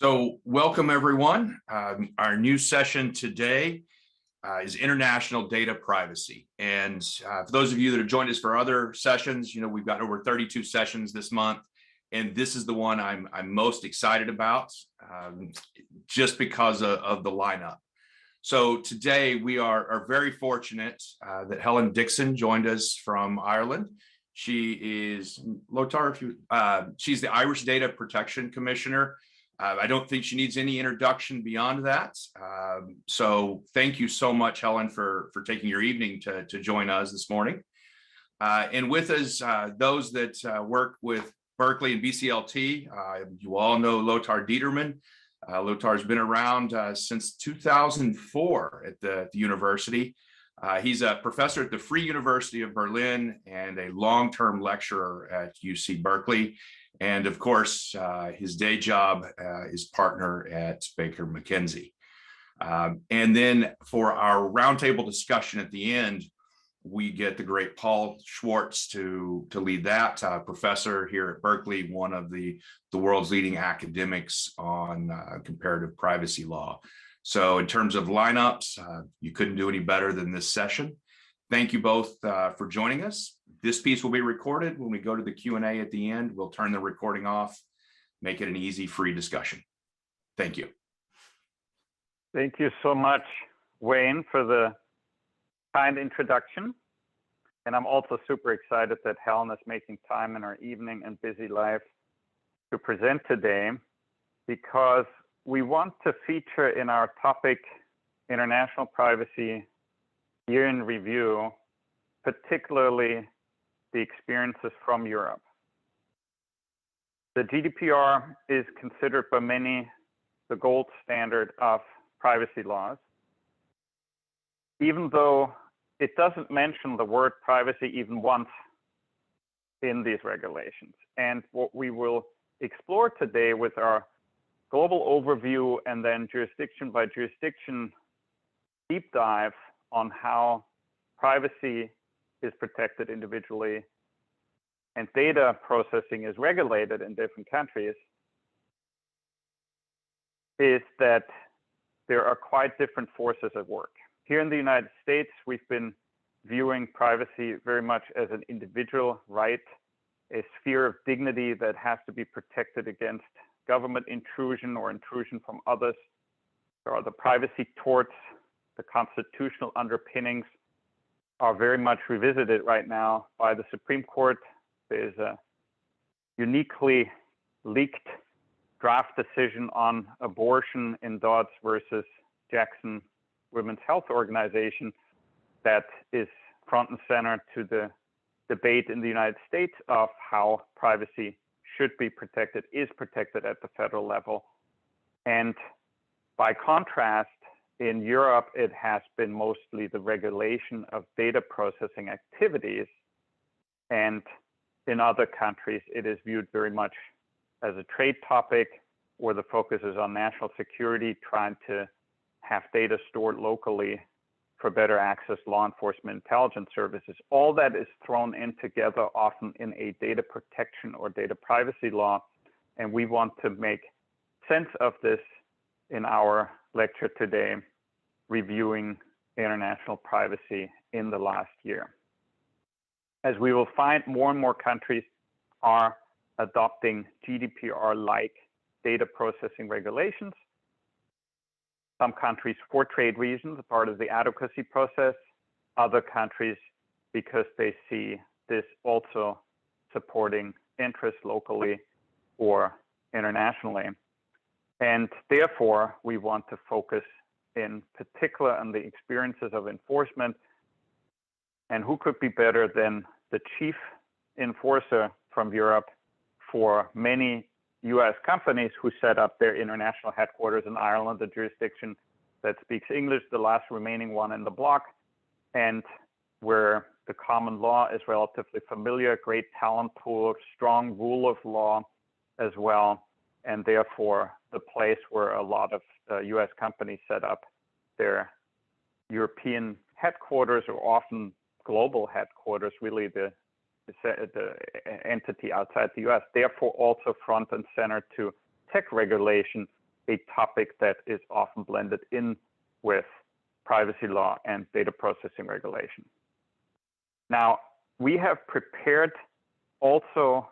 So welcome everyone. Our new session today is international data privacy. And for those of you that have joined us for other sessions, we've got over 32 sessions this month. And this is the one I'm most excited about just because of the lineup. So today we are very fortunate that Helen Dixon joined us from Ireland. She is, Lothar, she's the Irish Data Protection Commissioner. I don't think she needs any introduction beyond that. So thank you so much, Helen, for taking your evening to join us this morning. And with us, those that work with Berkeley and BCLT, you all know Lothar Determann. Lothar's been around since 2004 at the university. He's a professor at the Free University of Berlin and a long-term lecturer at UC Berkeley. And of course, his day job is partner at Baker McKenzie. And then for our roundtable discussion at the end, we get the great Paul Schwartz to lead that, professor here at Berkeley, one of the world's leading academics on comparative privacy law. So in terms of lineups, you couldn't do any better than this session. Thank you both for joining us. This piece will be recorded. When we go to the Q&A at the end, we'll turn the recording off, make it an easy, free discussion. Thank you. Thank you so much, Wayne, for the kind introduction. And I'm also super excited that Helen is making time in her evening and busy life to present today, because we want to feature in our topic, international privacy, year in review, particularly the experiences from Europe. The GDPR is considered by many the gold standard of privacy laws, even though it doesn't mention the word privacy even once in these regulations. And what we will explore today with our global overview and then jurisdiction by jurisdiction deep dive on how privacy is protected individually and data processing is regulated in different countries is that there are quite different forces at work. Here in the United States, we've been viewing privacy very much as an individual right, a sphere of dignity that has to be protected against government intrusion or intrusion from others. There are the privacy torts, the constitutional underpinnings are very much revisited right now by the Supreme Court. There's a uniquely leaked draft decision on abortion in Dodds versus Jackson Women's Health Organization that is front and center to the debate in the United States of how privacy should be protected, is protected at the federal level. And by contrast, in Europe, it has been mostly the regulation of data processing activities. And in other countries, it is viewed very much as a trade topic, where the focus is on national security, trying to have data stored locally for better access, law enforcement, intelligence services. All that is thrown in together, often in a data protection or data privacy law. And we want to make sense of this in our lecture today, reviewing international privacy in the last year. As we will find, more and more countries are adopting GDPR-like data processing regulations. Some countries for trade reasons, part of the advocacy process. Other countries because they see this also supporting interests locally or internationally. And therefore, we want to focus in particular on the experiences of enforcement. And who could be better than the chief enforcer from Europe for many US companies who set up their international headquarters in Ireland, the jurisdiction that speaks English, the last remaining one in the bloc, and where the common law is relatively familiar, great talent pool, strong rule of law as well, and therefore the place where a lot of US companies set up their European headquarters, or often global headquarters, really the entity outside the US, therefore also front and center to tech regulation a topic that is often blended in with privacy law and data processing regulation. Now, we have prepared also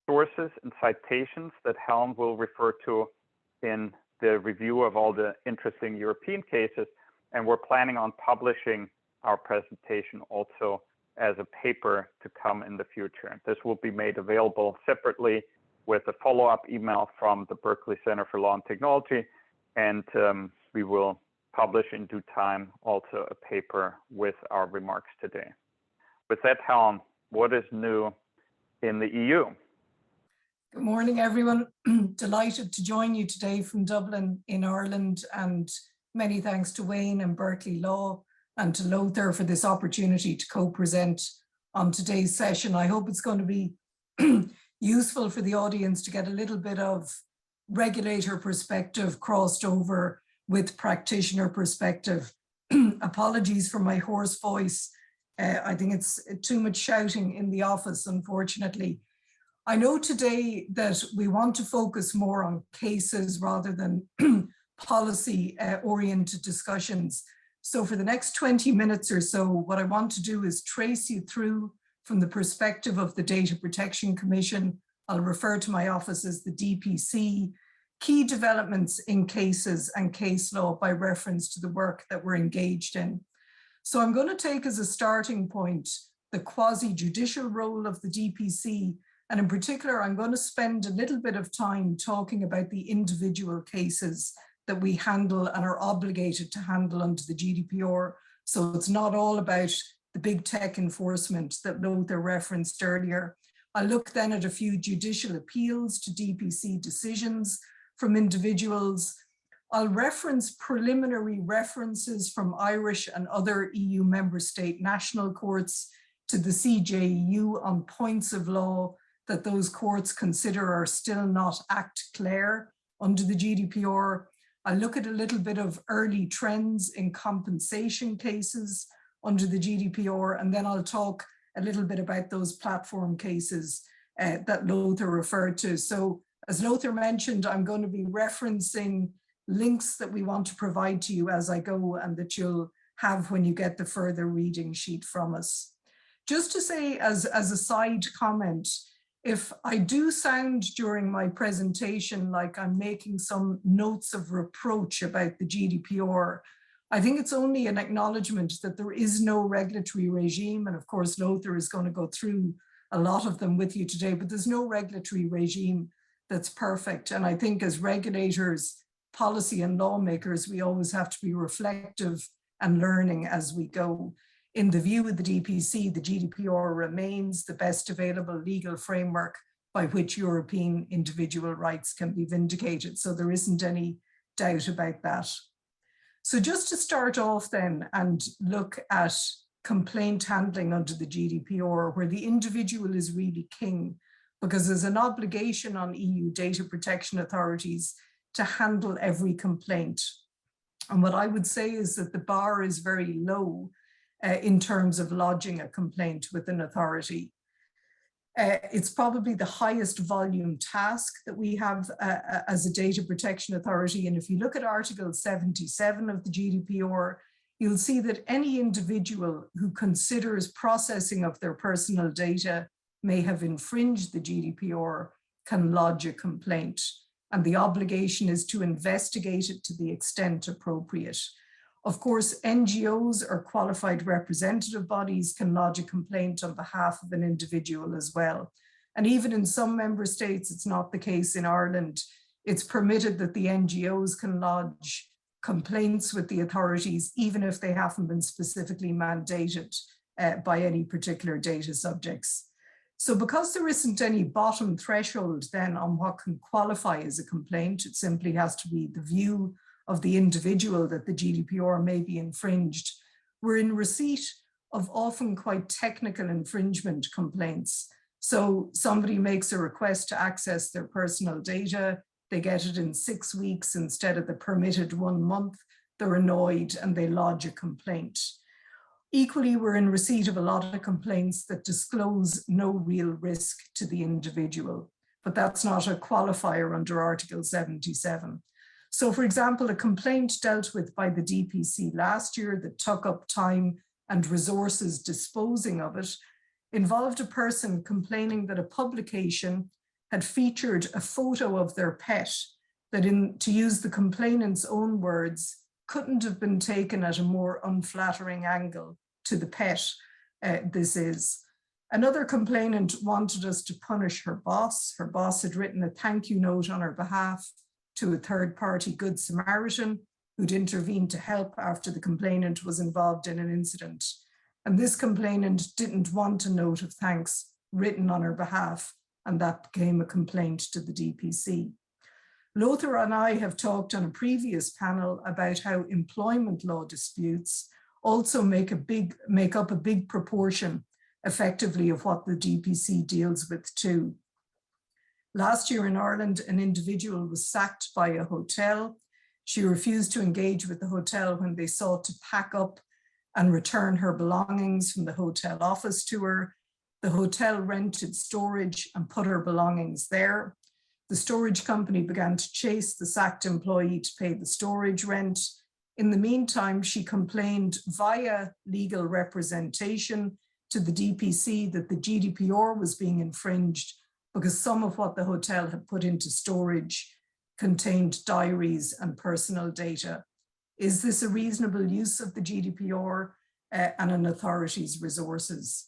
sources and citations that Helen will refer to in the review of all the interesting European cases, and we're planning on publishing our presentation also as a paper to come in the future. This will be made available separately with a follow-up email from the Berkeley Center for Law and Technology, and we will publish in due time also a paper with our remarks today. With that, Helen, what is new in the EU? Good morning, everyone. Delighted to join you today from Dublin in Ireland, and many thanks to Wayne and Berkeley Law and to Lothar for this opportunity to co-present on today's session. I hope it's going to be useful for the audience to get a little bit of regulator perspective crossed over with practitioner perspective. Apologies for my hoarse voice. I think it's too much shouting in the office, unfortunately. I know today that we want to focus more on cases rather than policy-oriented discussions. So for the next 20 minutes or so, what I want to do is trace you through from the perspective of the Data Protection Commission. I'll refer to my office as the DPC, key developments in cases and case law by reference to the work that we're engaged in. So I'm going to take as a starting point the quasi-judicial role of the DPC, and in particular, I'm going to spend a little bit of time talking about the individual cases that we handle and are obligated to handle under the GDPR. So it's not all about the big tech enforcement that Lothar referenced earlier. I look then at a few judicial appeals to DPC decisions from individuals. I'll reference preliminary references from Irish and other EU member state national courts to the CJEU on points of law that those courts consider are still not act clair under the GDPR. I look at a little bit of early trends in compensation cases under the GDPR, and then I'll talk a little bit about those platform cases that Lothar referred to. So as Lothar mentioned, I'm going to be referencing links that we want to provide to you as I go and that you'll have when you get the further reading sheet from us. Just to say as a side comment, if I do sound during my presentation like I'm making some notes of reproach about the GDPR, I think it's only an acknowledgement that there is no regulatory regime. And of course, Lothar is going to go through a lot of them with you today, but there's no regulatory regime that's perfect. And I think as regulators, policy and lawmakers, we always have to be reflective and learning as we go. In the view of the DPC, the GDPR remains the best available legal framework by which European individual rights can be vindicated. So there isn't any doubt about that. So just to start off then and look at complaint handling under the GDPR, where the individual is really king, because there's an obligation on EU data protection authorities to handle every complaint. And what I would say is that the bar is very low in terms of lodging a complaint with an authority. It's probably the highest volume task that we have as a data protection authority. And if you look at Article 77 of the GDPR, you'll see that any individual who considers processing of their personal data may have infringed the GDPR can lodge a complaint. And the obligation is to investigate it to the extent appropriate. Of course, NGOs or qualified representative bodies can lodge a complaint on behalf of an individual as well. And even in some member states, it's not the case in Ireland. It's permitted that the NGOs can lodge complaints with the authorities, even if they haven't been specifically mandated by any particular data subjects. So because there isn't any bottom threshold then on what can qualify as a complaint, it simply has to be the view of the individual that the GDPR may be infringed. We're in receipt of often quite technical infringement complaints. So somebody makes a request to access their personal data, they get it in 6 weeks instead of the permitted 1 month, they're annoyed and they lodge a complaint. Equally, we're in receipt of a lot of complaints that disclose no real risk to the individual. but that's not a qualifier under Article 77. So for example, a complaint dealt with by the DPC last year that took up time and resources disposing of it involved a person complaining that a publication had featured a photo of their pet that, to use the complainant's own words, couldn't have been taken at a more unflattering angle to the pet. This is. Another complainant wanted us to punish her boss. Her boss had written a thank you note on her behalf to a third-party Good Samaritan who'd intervened to help after the complainant was involved in an incident. And this complainant didn't want a note of thanks written on her behalf, and that became a complaint to the DPC. Lothar and I have talked on a previous panel about how employment law disputes also make up a big proportion effectively of what the DPC deals with too. Last year in Ireland, an individual was sacked by a hotel. She refused to engage with the hotel when they sought to pack up and return her belongings from the hotel office to her. The hotel rented storage and put her belongings there. The storage company began to chase the sacked employee to pay the storage rent. In the meantime, she complained via legal representation to the DPC that the GDPR was being infringed because some of what the hotel had put into storage contained diaries and personal data. Is this a reasonable use of the GDPR and an authority's resources?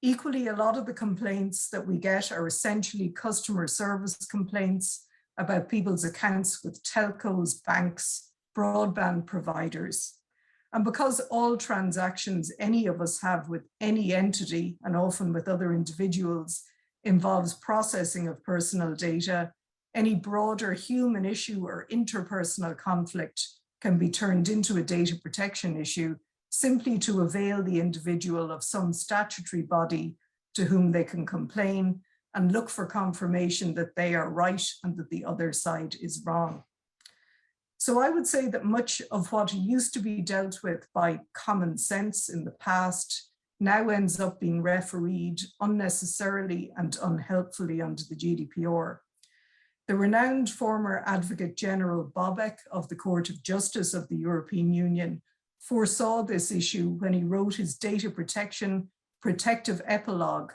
Equally, a lot of the complaints that we get are essentially customer service complaints about people's accounts with telcos, banks, broadband providers. And because all transactions any of us have with any entity, and often with other individuals, involves processing of personal data, any broader human issue or interpersonal conflict can be turned into a data protection issue simply to avail the individual of some statutory body to whom they can complain and look for confirmation that they are right and that the other side is wrong. So I would say that much of what used to be dealt with by common sense in the past now ends up being refereed unnecessarily and unhelpfully under the GDPR. The renowned former Advocate General Bobek of the Court of Justice of the European Union foresaw this issue when he wrote his data protection protective epilogue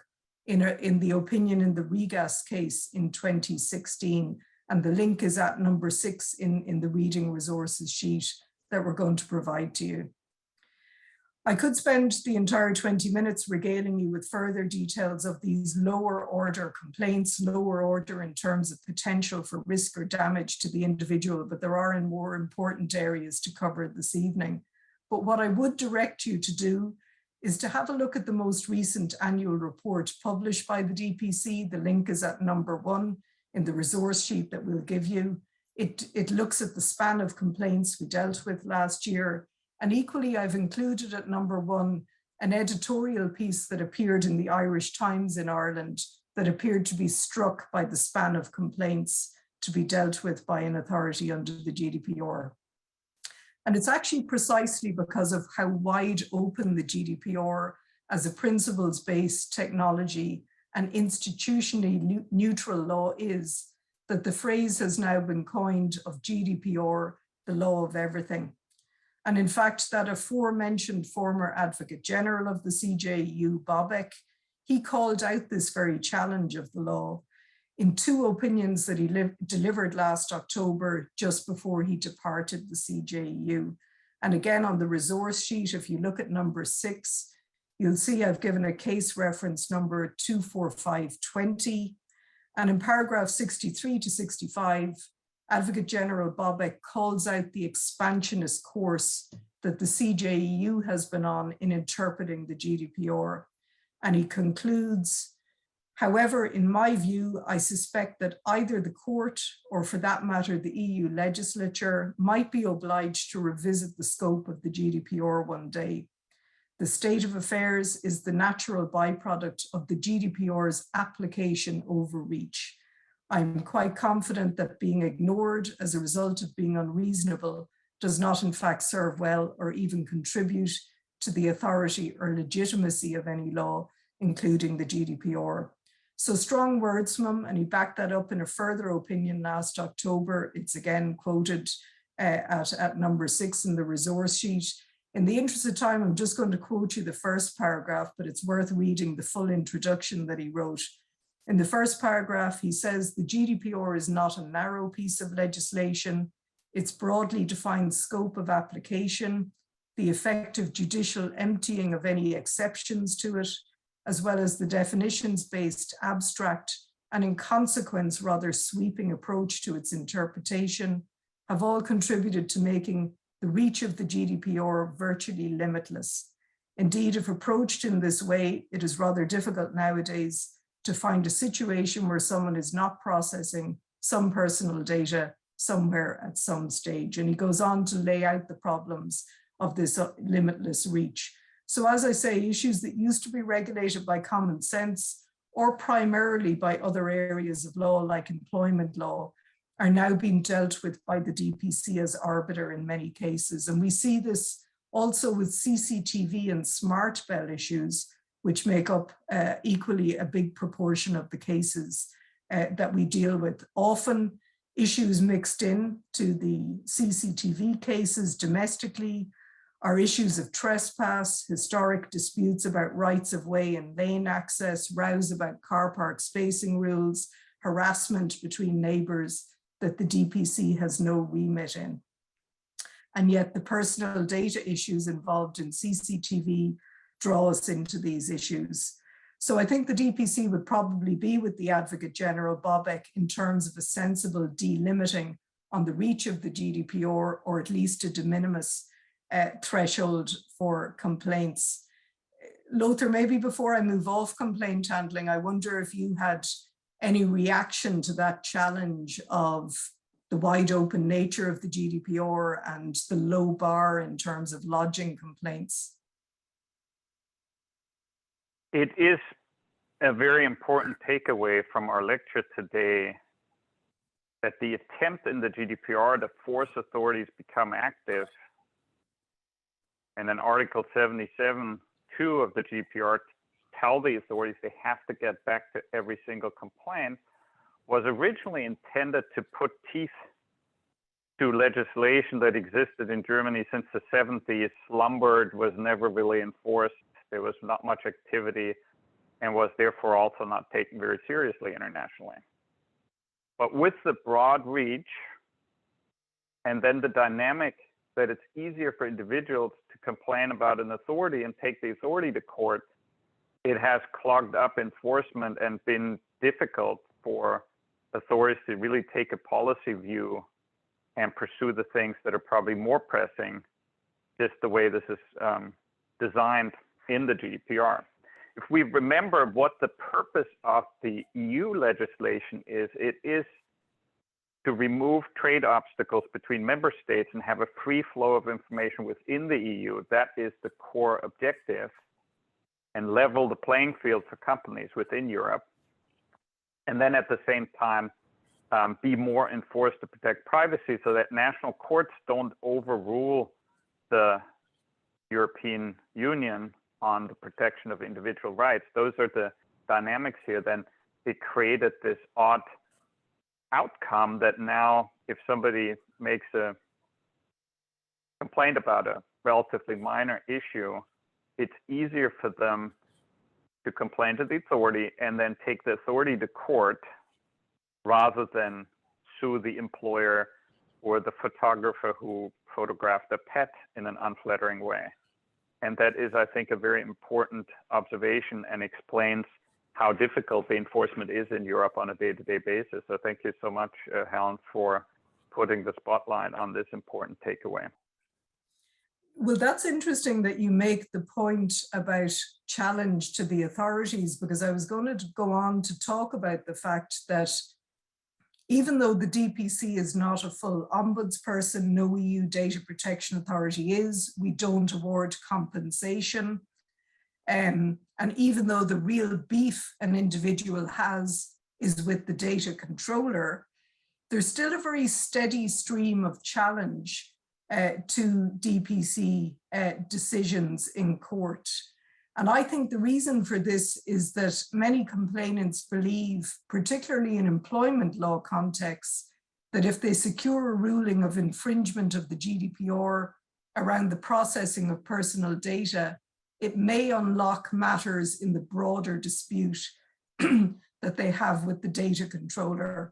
in the opinion in the Regas case in 2016. And the link is at number 6 in the reading resources sheet that we're going to provide to you. I could spend the entire 20 minutes regaling you with further details of these lower order complaints, lower order in terms of potential for risk or damage to the individual, but there are more important areas to cover this evening. But what I would direct you to do is to have a look at the most recent annual report published by the DPC. The link is at number 1 in the resource sheet that we'll give you. It looks at the span of complaints we dealt with last year. And equally, I've included at number 1 an editorial piece that appeared in the Irish Times in Ireland that appeared to be struck by the span of complaints to be dealt with by an authority under the GDPR. And it's actually precisely because of how wide open the GDPR as a principles-based technology and institutionally neutral law is that the phrase has now been coined of GDPR, the law of everything. And in fact, that aforementioned former Advocate General of the CJEU, Bobek, he called out this very challenge of the law in 2 opinions that he delivered last October, just before he departed the CJEU. And again, on the resource sheet, if you look at number 6, you'll see I've given a case reference number 24520. And in paragraph 63 to 65, Advocate General Bobek calls out the expansionist course that the CJEU has been on in interpreting the GDPR. And he concludes, however, in my view, I suspect that either the court or for that matter, the EU legislature might be obliged to revisit the scope of the GDPR one day. The state of affairs is the natural byproduct of the GDPR's application overreach. I'm quite confident that being ignored as a result of being unreasonable does not in fact serve well or even contribute to the authority or legitimacy of any law, including the GDPR. So strong words from him, and he backed that up in a further opinion last October. It's again quoted at number 6 in the resource sheet. In the interest of time, I'm just going to quote you the first paragraph, but it's worth reading the full introduction that he wrote. In the first paragraph, he says, the GDPR is not a narrow piece of legislation. Its broadly defined scope of application, the effective judicial emptying of any exceptions to it, as well as the definitions-based abstract and in consequence rather sweeping approach to its interpretation, have all contributed to making the reach of the GDPR virtually limitless. Indeed, if approached in this way, it is rather difficult nowadays to find a situation where someone is not processing some personal data somewhere at some stage. And he goes on to lay out the problems of this limitless reach. So as I say, issues that used to be regulated by common sense or primarily by other areas of law like employment law are now being dealt with by the DPC as arbiter in many cases. And we see this also with CCTV and smart bell issues, which make up equally a big proportion of the cases that we deal with. Often issues mixed in to the CCTV cases domestically are issues of trespass, historic disputes about rights of way and lane access, rows about car park spacing rules, harassment between neighbours that the DPC has no remit in. And yet the personal data issues involved in CCTV draw us into these issues. So I think the DPC would probably be with the Advocate General Bobek in terms of a sensible delimiting on the reach of the GDPR, or at least a de minimis threshold for complaints. Lothar, maybe before I move off complaint handling, I wonder if you had any reaction to that challenge of the wide open nature of the GDPR and the low bar in terms of lodging complaints. It is a very important takeaway from our lecture today that the attempt in the GDPR to force authorities become active, and then Article 77(2) of the GDPR tell the authorities they have to get back to every single complaint, was originally intended to put teeth to legislation that existed in Germany since the 70s, slumbered, was never really enforced. There was not much activity and was therefore also not taken very seriously internationally. But with the broad reach and then the dynamic that it's easier for individuals to complain about an authority and take the authority to court, it has clogged up enforcement and been difficult for authorities to really take a policy view and pursue the things that are probably more pressing, just the way this is designed in the GDPR. If we remember what the purpose of the EU legislation is, it is to remove trade obstacles between member states and have a free flow of information within the EU. That is the core objective, and level the playing field for companies within Europe. And then at the same time, be more enforced to protect privacy so that national courts don't overrule the European Union on the protection of individual rights. Those are the dynamics here. Then it created this odd outcome that now if somebody makes a complaint about a relatively minor issue, it's easier for them to complain to the authority and then take the authority to court rather than sue the employer or the photographer who photographed a pet in an unflattering way. And that is, I think, a very important observation and explains how difficult the enforcement is in Europe on a day-to-day basis. So thank you so much, Helen, for putting the spotlight on this important takeaway. Well, that's interesting that you make the point about challenge to the authorities, because I was going to go on to talk about the fact that even though the DPC is not a full ombudsperson, no EU data protection authority is, we don't award compensation. And even though the real beef an individual has is with the data controller, there's still a very steady stream of challenge to DPC decisions in court. And I think the reason for this is that many complainants believe, particularly in employment law contexts, that if they secure a ruling of infringement of the GDPR around the processing of personal data, it may unlock matters in the broader dispute that they have with the data controller.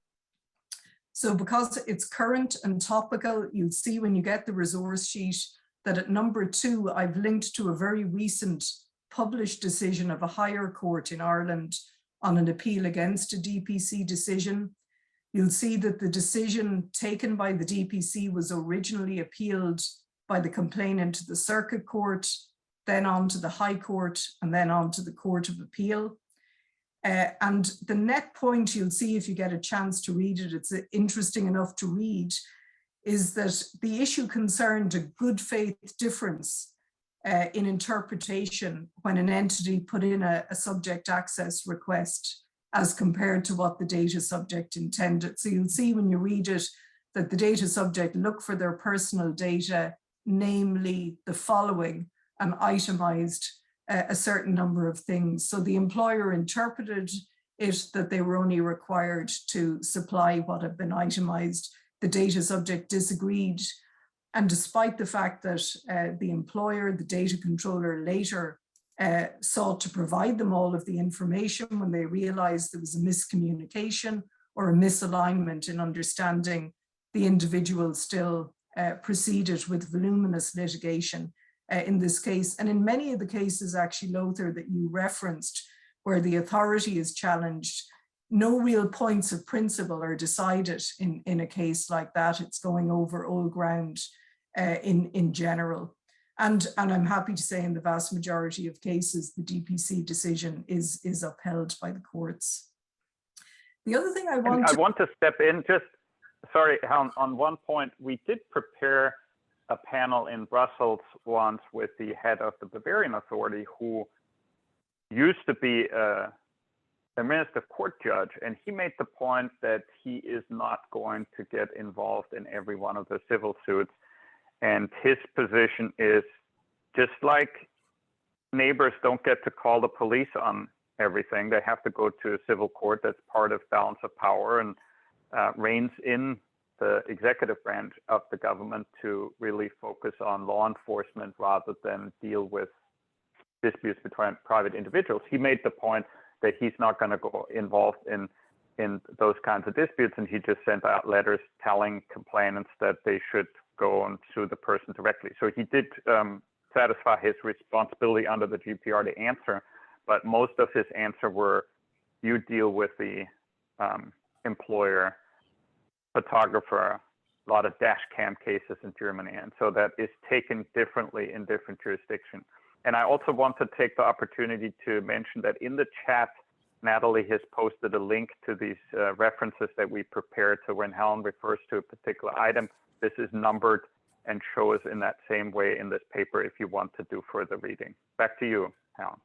So because it's current and topical, you'll see when you get the resource sheet that at number 2, I've linked to a very recent published decision of a higher court in Ireland on an appeal against a DPC decision. You'll see that the decision taken by the DPC was originally appealed by the complainant to the Circuit Court, then on to the High Court, and then on to the Court of Appeal. And the net point you'll see if you get a chance to read it, it's interesting enough to read, is that the issue concerned a good faith difference in interpretation when an entity put in a subject access request as compared to what the data subject intended. So you'll see when you read it that the data subject looked for their personal data, namely the following, and itemized a certain number of things. So the employer interpreted it that they were only required to supply what had been itemized. The data subject disagreed. And despite the fact that the employer, the data controller later sought to provide them all of the information when they realized there was a miscommunication or a misalignment in understanding, the individual still proceeded with voluminous litigation in this case. And in many of the cases, actually, Lothar, that you referenced, where the authority is challenged, no real points of principle are decided in a case like that. It's going over old ground in general. And I'm happy to say in the vast majority of cases, the DPC decision is upheld by the courts. The other thing I want to step in, just, sorry, Helen, on one point, we did prepare a panel in Brussels once with the head of the Bavarian Authority, who used to be a administrative court judge, and he made the point that he is not going to get involved in every one of the civil suits. And his position is, just like neighbors don't get to call the police on everything, they have to go to a civil court. That's part of balance of power and reins in the executive branch of the government to really focus on law enforcement rather than deal with disputes between private individuals. He made the point that he's not going to go involved in those kinds of disputes, and he just sent out letters telling complainants that they should go and sue the person directly. So he did satisfy his responsibility under the GDPR to answer, but most of his answer were, you deal with the employer, photographer, a lot of dash cam cases in Germany. And so that is taken differently in different jurisdictions. And I also want to take the opportunity to mention that in the chat, Natalie has posted a link to these references that we prepared. So when Helen refers to a particular item, this is numbered and shows in that same way in this paper if you want to do further reading. Back to you, Helen.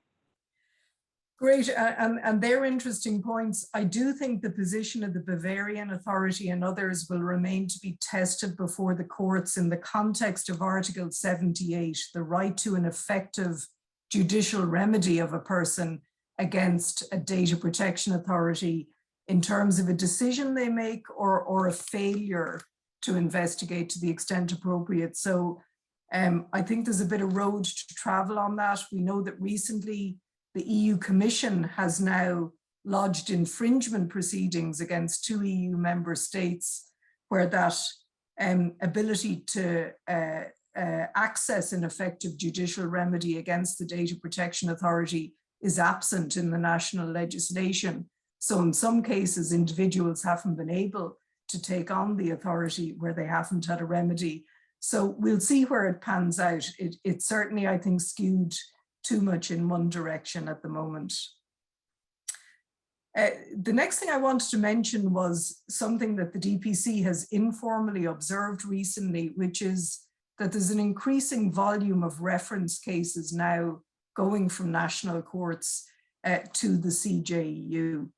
Great, and they're interesting points. I do think the position of the Bavarian Authority and others will remain to be tested before the courts in the context of Article 78, the right to an effective judicial remedy of a person against a data protection authority in terms of a decision they make or a failure to investigate to the extent appropriate. So I think there's a bit of road to travel on that. We know that recently the EU Commission has now lodged infringement proceedings against 2 EU member states where that ability to access an effective judicial remedy against the Data Protection Authority is absent in the national legislation. So in some cases, individuals haven't been able to take on the authority where they haven't had a remedy. So we'll see where it pans out. It certainly, I think, skewed too much in one direction at the moment. The next thing I wanted to mention was something that the DPC has informally observed recently, which is that there's an increasing volume of reference cases now going from national courts to the CJEU.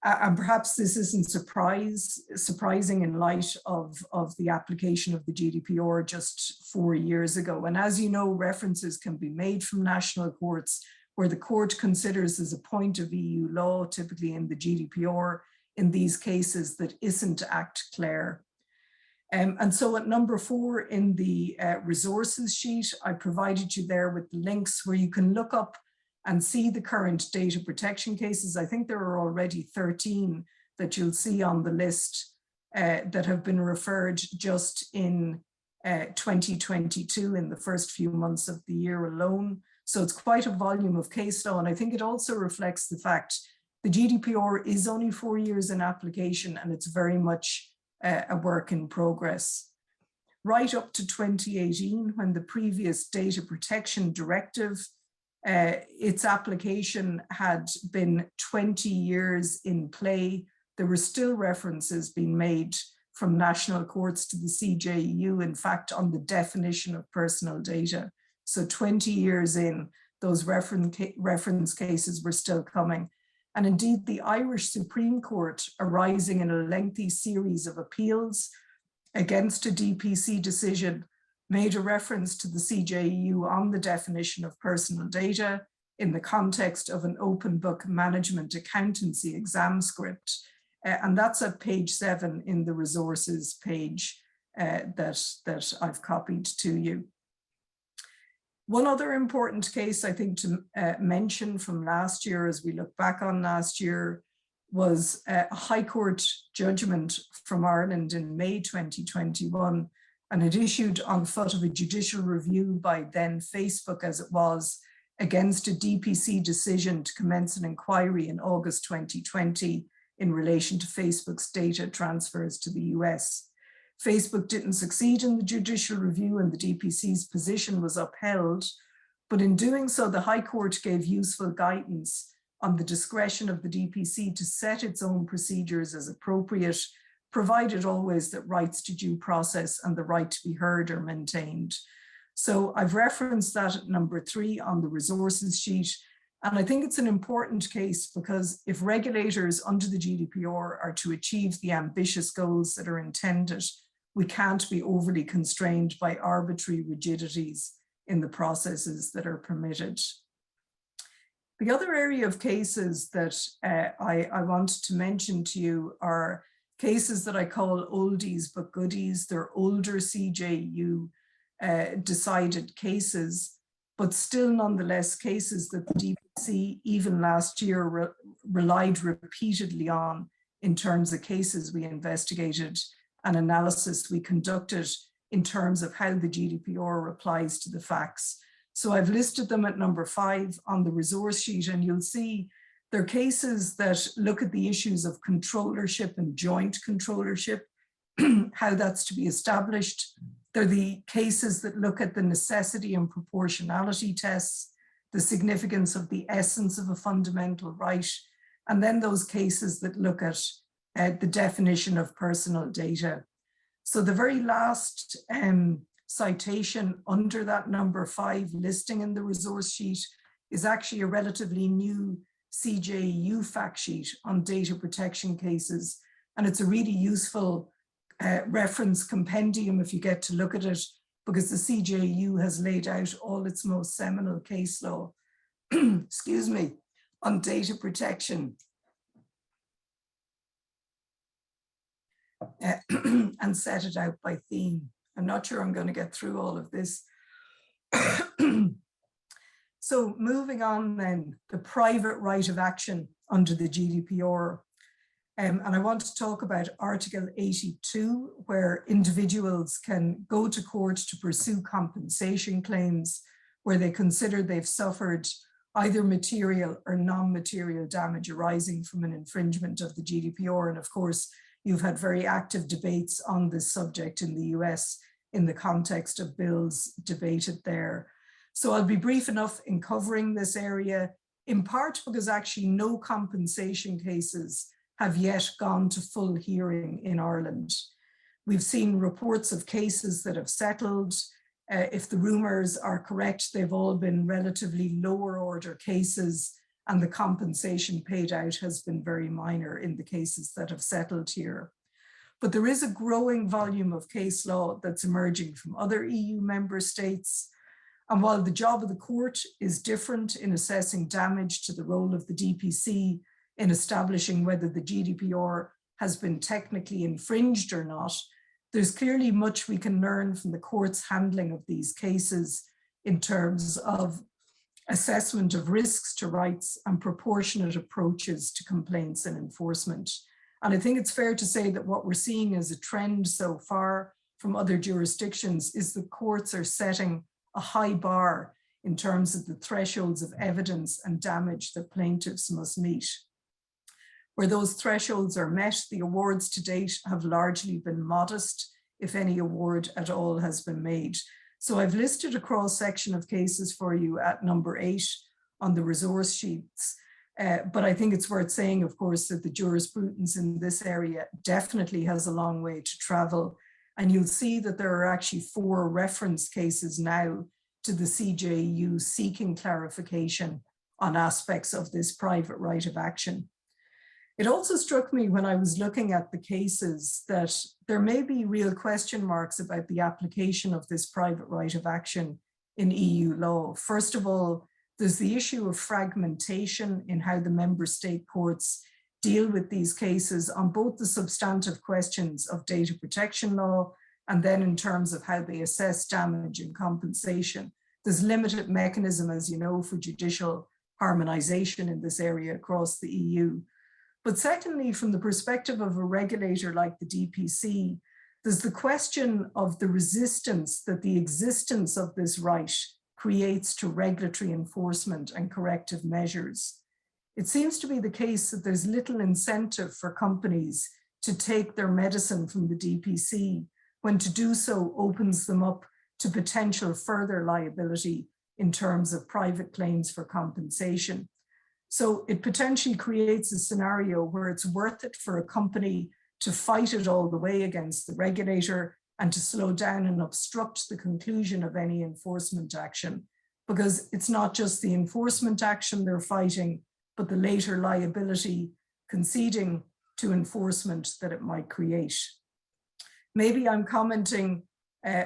And perhaps this isn't surprising in light of the application of the GDPR just 4 years ago. And as you know, references can be made from national courts where the court considers as a point of EU law, typically in the GDPR, in these cases that isn't act clear. And so at number 4 in the resources sheet, I provided you there with the links where you can look up and see the current data protection cases. I think there are already 13 that you'll see on the list that have been referred just in 2022 in the first few months of the year alone. So it's quite a volume of case law. And I think it also reflects the fact the GDPR is only 4 years in application and it's very much a work in progress. Right up to 2018, when the previous data protection directive its application had been 20 years in play, there were still references being made from national courts to the CJEU, in fact, on the definition of personal data. So 20 years in, those reference cases were still coming. And indeed, the Irish Supreme Court, arising in a lengthy series of appeals against a DPC decision, made a reference to the CJEU on the definition of personal data in the context of an open book management accountancy exam script. And that's at page 7 in the resources page that I've copied to you. One other important case I think to mention from last year, as we look back on last year, was a High Court judgment from Ireland in May 2021. And it issued on foot of a judicial review by then Facebook, as it was, against a DPC decision to commence an inquiry in August 2020 in relation to Facebook's data transfers to the US. Facebook didn't succeed in the judicial review and the DPC's position was upheld. But in doing so, the High Court gave useful guidance on the discretion of the DPC to set its own procedures as appropriate, provided always that rights to due process and the right to be heard are maintained. So I've referenced that at number 3 on the resources sheet. And I think it's an important case because if regulators under the GDPR are to achieve the ambitious goals that are intended, we can't be overly constrained by arbitrary rigidities in the processes that are permitted. The other area of cases that I wanted to mention to you are cases that I call oldies but goodies. They're older CJEU decided cases, but still nonetheless cases that the DPC even last year relied repeatedly on in terms of cases we investigated and analysis we conducted in terms of how the GDPR applies to the facts. So I've listed them at number 5 on the resource sheet, and you'll see they're cases that look at the issues of controllership and joint controllership, how that's to be established. They're the cases that look at the necessity and proportionality tests, the significance of the essence of a fundamental right, and then those cases that look at the definition of personal data. So the very last citation under that number 5 listing in the resource sheet is actually a relatively new CJEU fact sheet on data protection cases. And it's a really useful reference compendium if you get to look at it, because the CJEU has laid out all its most seminal case law, excuse me, on data protection. And set it out by theme. I'm not sure I'm going to get through all of this. So moving on then, the private right of action under the GDPR. And I want to talk about Article 82, where individuals can go to court to pursue compensation claims where they consider they've suffered either material or non-material damage arising from an infringement of the GDPR. And of course, you've had very active debates on this subject in the US in the context of bills debated there. So I'll be brief enough in covering this area, in part because actually no compensation cases have yet gone to full hearing in Ireland. We've seen reports of cases that have settled. If the rumors are correct, they've all been relatively lower order cases and the compensation paid out has been very minor in the cases that have settled here. But there is a growing volume of case law that's emerging from other EU member states. And while the job of the court is different in assessing damage to the role of the DPC in establishing whether the GDPR has been technically infringed or not, there's clearly much we can learn from the court's handling of these cases in terms of assessment of risks to rights and proportionate approaches to complaints and enforcement. And I think it's fair to say that what we're seeing as a trend so far from other jurisdictions is the courts are setting a high bar in terms of the thresholds of evidence and damage that plaintiffs must meet. Where those thresholds are met, the awards to date have largely been modest, if any award at all has been made. So I've listed a cross-section of cases for you at number 8 on the resource sheets. But I think it's worth saying, of course, that the jurisprudence in this area definitely has a long way to travel. And you'll see that there are actually 4 reference cases now to the CJEU seeking clarification on aspects of this private right of action. It also struck me when I was looking at the cases that there may be real question marks about the application of this private right of action in EU law. First of all, there's the issue of fragmentation in how the member state courts deal with these cases on both the substantive questions of data protection law and then in terms of how they assess damage and compensation. There's limited mechanism, as you know, for judicial harmonization in this area across the EU. But secondly, from the perspective of a regulator like the DPC, there's the question of the resistance that the existence of this right creates to regulatory enforcement and corrective measures. It seems to be the case that there's little incentive for companies to take their medicine from the DPC when to do so opens them up to potential further liability in terms of private claims for compensation. So it potentially creates a scenario where it's worth it for a company to fight it all the way against the regulator and to slow down and obstruct the conclusion of any enforcement action, because it's not just the enforcement action they're fighting, but the later liability conceding to enforcement that it might create. Maybe I'm commenting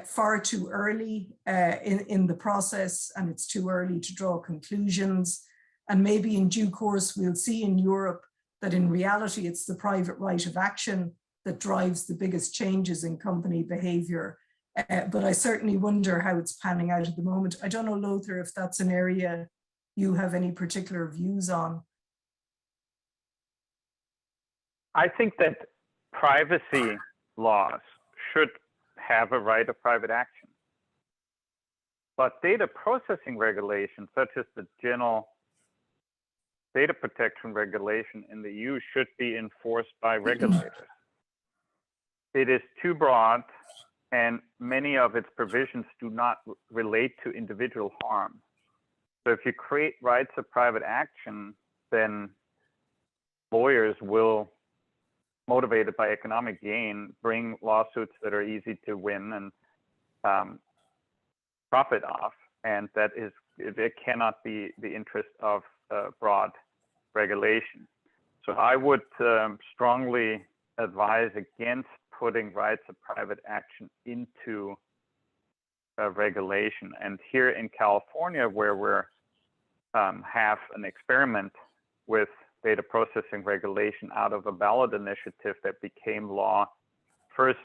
far too early in the process, and it's too early to draw conclusions. And maybe in due course, we'll see in Europe that in reality, it's the private right of action that drives the biggest changes in company behavior. But I certainly wonder how it's panning out at the moment. I don't know, Lothar, if that's an area you have any particular views on. I think that privacy laws should have a right of private action. But data processing regulations, such as the general data protection regulation in the EU, should be enforced by regulators. It is too broad, and many of its provisions do not relate to individual harm. So if you create rights of private action, then lawyers will, motivated by economic gain, bring lawsuits that are easy to win and profit off, and that is, it cannot be the interest of broad regulation. So I would strongly advise against putting rights of private action into regulation. And here in California, where we're have an experiment with data processing regulation out of a ballot initiative that became law, first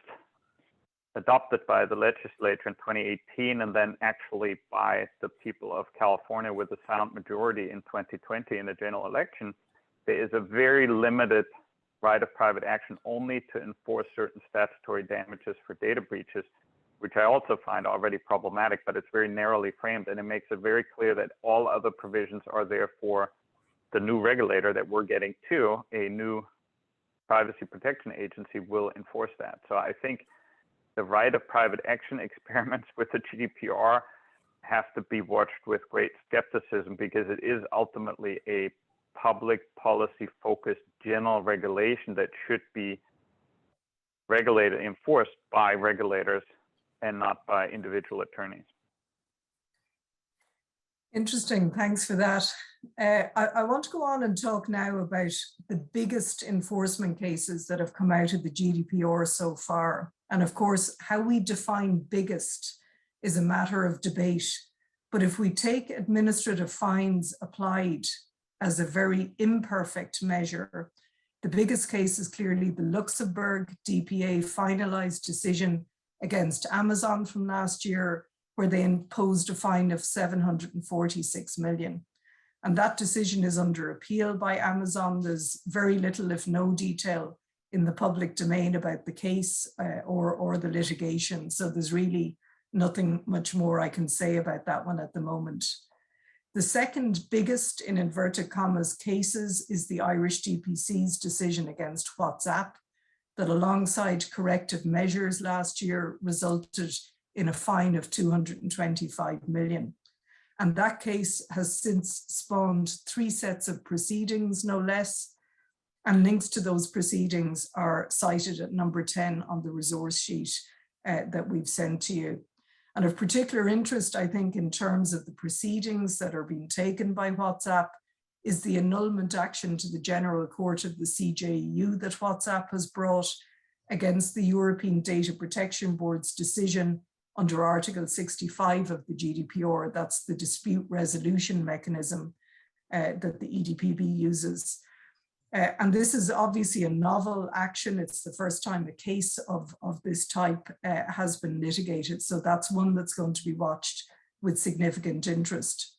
adopted by the legislature in 2018 and then actually by the people of California with a sound majority in 2020 in the general election, there is a very limited right of private action only to enforce certain statutory damages for data breaches, which I also find already problematic, but it's very narrowly framed, and it makes it very clear that all other provisions are there for the new regulator that we're getting to, a new privacy protection agency, will enforce that. So I think the right of private action experiments with the GDPR have to be watched with great skepticism, because it is ultimately a public policy focused general regulation that should be regulated, enforced by regulators and not by individual attorneys. Interesting, thanks for that. I want to go on and talk now about the biggest enforcement cases that have come out of the GDPR so far. And of course, how we define biggest is a matter of debate. But if we take administrative fines applied as a very imperfect measure, the biggest case is clearly the Luxembourg DPA finalized decision against Amazon from last year, where they imposed a fine of 746 million. And that decision is under appeal by Amazon. There's very little, if no detail in the public domain about the case or the litigation. So there's really nothing much more I can say about that one at the moment. The second biggest, in inverted commas, cases is the Irish DPC's decision against WhatsApp that, alongside corrective measures last year, resulted in a fine of 225 million. And that case has since spawned 3 sets of proceedings, no less, and links to those proceedings are cited at number 10 on the resource sheet that we've sent to you. And of particular interest, I think, in terms of the proceedings that are being taken by WhatsApp is the annulment action to the General Court of the CJEU that WhatsApp has brought against the European Data Protection Board's decision under Article 65 of the GDPR. That's the dispute resolution mechanism that the EDPB uses. And this is obviously a novel action. It's the first time a case of this type has been litigated. So that's one that's going to be watched with significant interest.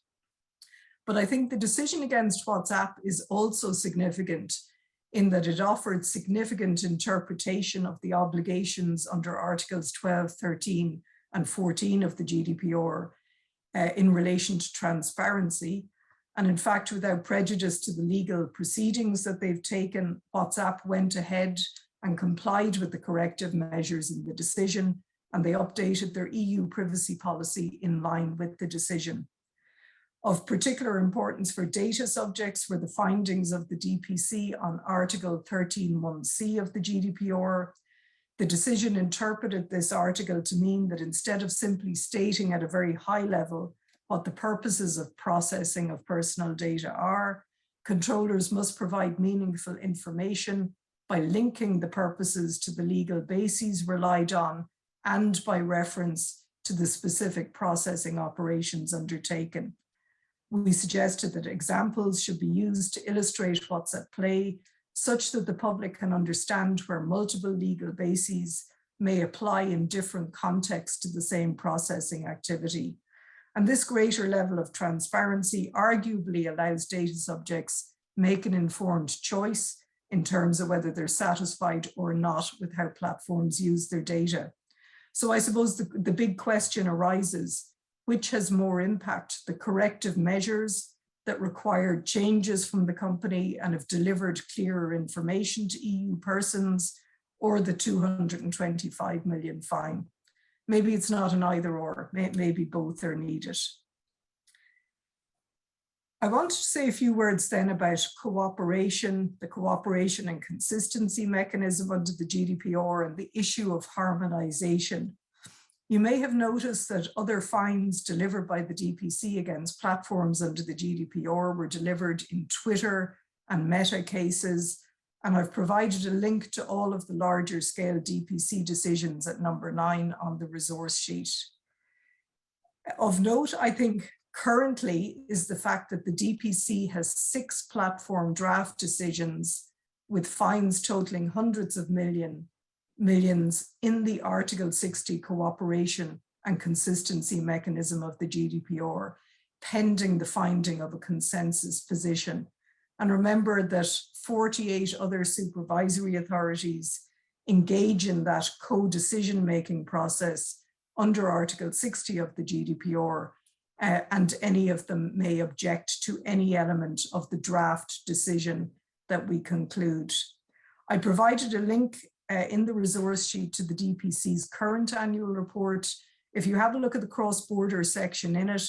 But I think the decision against WhatsApp is also significant in that it offered significant interpretation of the obligations under Articles 12, 13, and 14 of the GDPR in relation to transparency. And in fact, without prejudice to the legal proceedings that they've taken, WhatsApp went ahead and complied with the corrective measures in the decision, and they updated their EU privacy policy in line with the decision. Of particular importance for data subjects were the findings of the DPC on Article 13(1)(c) of the GDPR. The decision interpreted this article to mean that instead of simply stating at a very high level what the purposes of processing of personal data are, controllers must provide meaningful information by linking the purposes to the legal bases relied on and by reference to the specific processing operations undertaken. We suggested that examples should be used to illustrate what's at play, such that the public can understand where multiple legal bases may apply in different contexts to the same processing activity. And this greater level of transparency arguably allows data subjects make an informed choice in terms of whether they're satisfied or not with how platforms use their data. So I suppose the big question arises, which has more impact, the corrective measures that required changes from the company and have delivered clearer information to EU persons, or the 225 million fine? Maybe it's not an either or, maybe both are needed. I want to say a few words then about cooperation, the cooperation and consistency mechanism under the GDPR and the issue of harmonization. You may have noticed that other fines delivered by the DPC against platforms under the GDPR were delivered in Twitter and Meta cases, and I've provided a link to all of the larger scale DPC decisions at number 9 on the resource sheet. Of note, I think currently is the fact that the DPC has 6 platform draft decisions with fines totaling hundreds of millions in the Article 60 cooperation and consistency mechanism of the GDPR, pending the finding of a consensus position. And remember that 48 other supervisory authorities engage in that co-decision-making process under Article 60 of the GDPR, and any of them may object to any element of the draft decision that we conclude. I provided a link in the resource sheet to the DPC's current annual report. If you have a look at the cross-border section in it,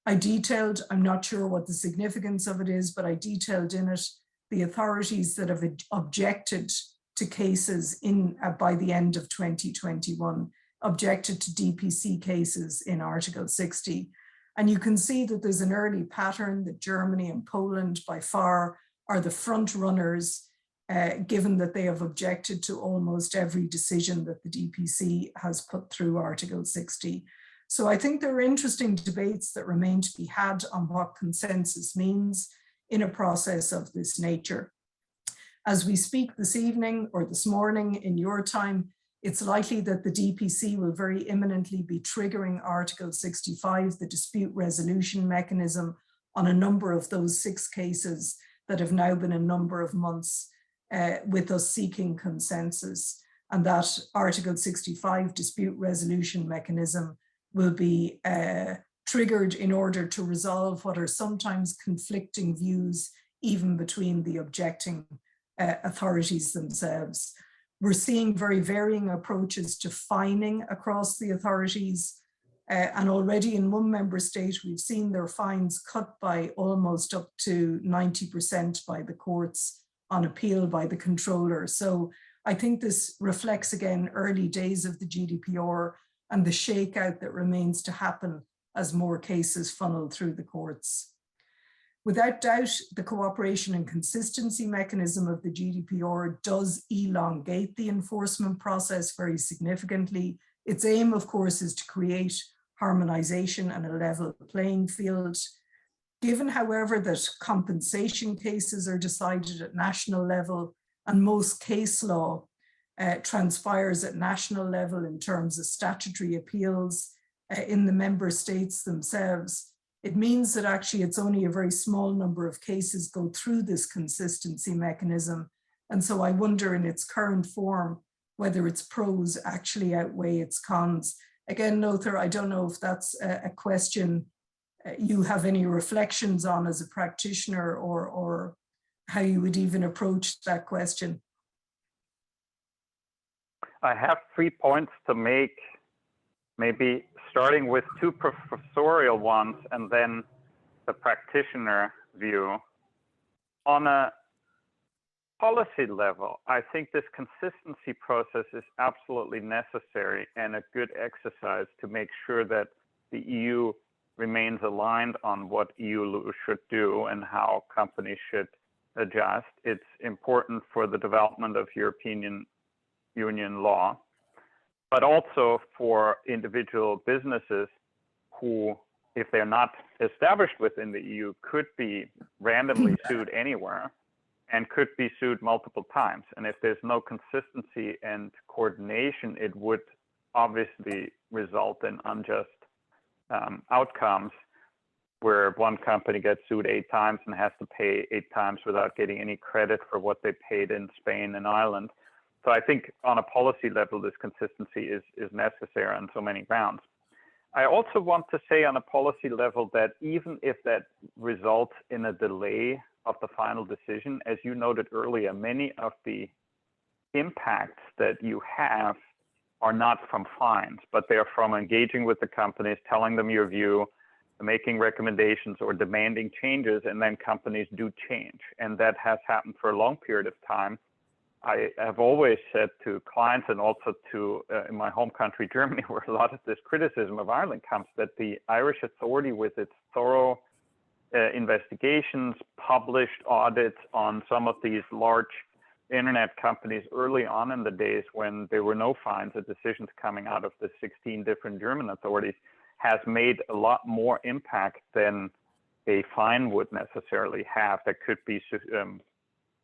I detailed, I'm not sure what the significance of it is, but I detailed in it the authorities that have objected to cases by the end of 2021, objected to DPC cases in Article 60. And you can see that there's an early pattern that Germany and Poland by far are the front runners, given that they have objected to almost every decision that the DPC has put through Article 60. So I think there are interesting debates that remain to be had on what consensus means in a process of this nature. As we speak this evening or this morning in your time, it's likely that the DPC will very imminently be triggering Article 65, the dispute resolution mechanism, on a number of those 6 cases that have now been a number of months with us seeking consensus. And that Article 65 dispute resolution mechanism will be triggered in order to resolve what are sometimes conflicting views, even between the objecting authorities themselves. We're seeing very varying approaches to fining across the authorities. And already in one member state, we've seen their fines cut by almost up to 90% by the courts on appeal by the controller. So I think this reflects again early days of the GDPR and the shakeout that remains to happen as more cases funnel through the courts. Without doubt, the cooperation and consistency mechanism of the GDPR does elongate the enforcement process very significantly. Its aim, of course, is to create harmonization and a level playing field. Given, however, that compensation cases are decided at national level and most case law transpires at national level in terms of statutory appeals in the member states themselves, it means that actually it's only a very small number of cases go through this consistency mechanism. And so I wonder in its current form, whether its pros actually outweigh its cons. Again, Lothar, I don't know if that's a question you have any reflections on as a practitioner, or how you would even approach that question. I have 3 points to make, maybe starting with 2 professorial ones and then the practitioner view. On a policy level, I think this consistency process is absolutely necessary and a good exercise to make sure that the EU remains aligned on what EU should do and how companies should adjust. It's important for the development of European Union law, but also for individual businesses who, if they're not established within the EU, could be randomly sued anywhere and could be sued multiple times. And if there's no consistency and coordination, it would obviously result in unjust outcomes where one company gets sued 8 times and has to pay 8 times without getting any credit for what they paid in Spain and Ireland. So I think on a policy level, this consistency is necessary on so many grounds. I also want to say on a policy level that even if that results in a delay of the final decision, as you noted earlier, many of the impacts that you have are not from fines, but they're from engaging with the companies, telling them your view, making recommendations or demanding changes, and then companies do change. And that has happened for a long period of time. I have always said to clients and also to in my home country, Germany, where a lot of this criticism of Ireland comes, that the Irish authority with its thorough investigations, published audits on some of these large internet companies early on in the days when there were no fines or decisions coming out of the 16 different German authorities, has made a lot more impact than a fine would necessarily have that could be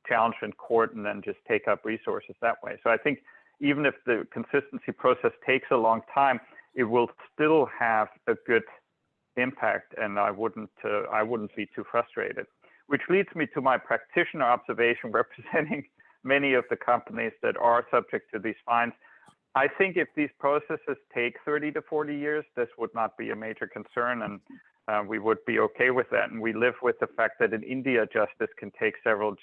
challenged in court and then just take up resources that way. So I think even if the consistency process takes a long time, it will still have a good impact, and I wouldn't be too frustrated. Which leads me to my practitioner observation representing many of the companies that are subject to these fines. I think if these processes take 30 to 40 years, this would not be a major concern, and we would be okay with that. And we live with the fact that in India, justice can take several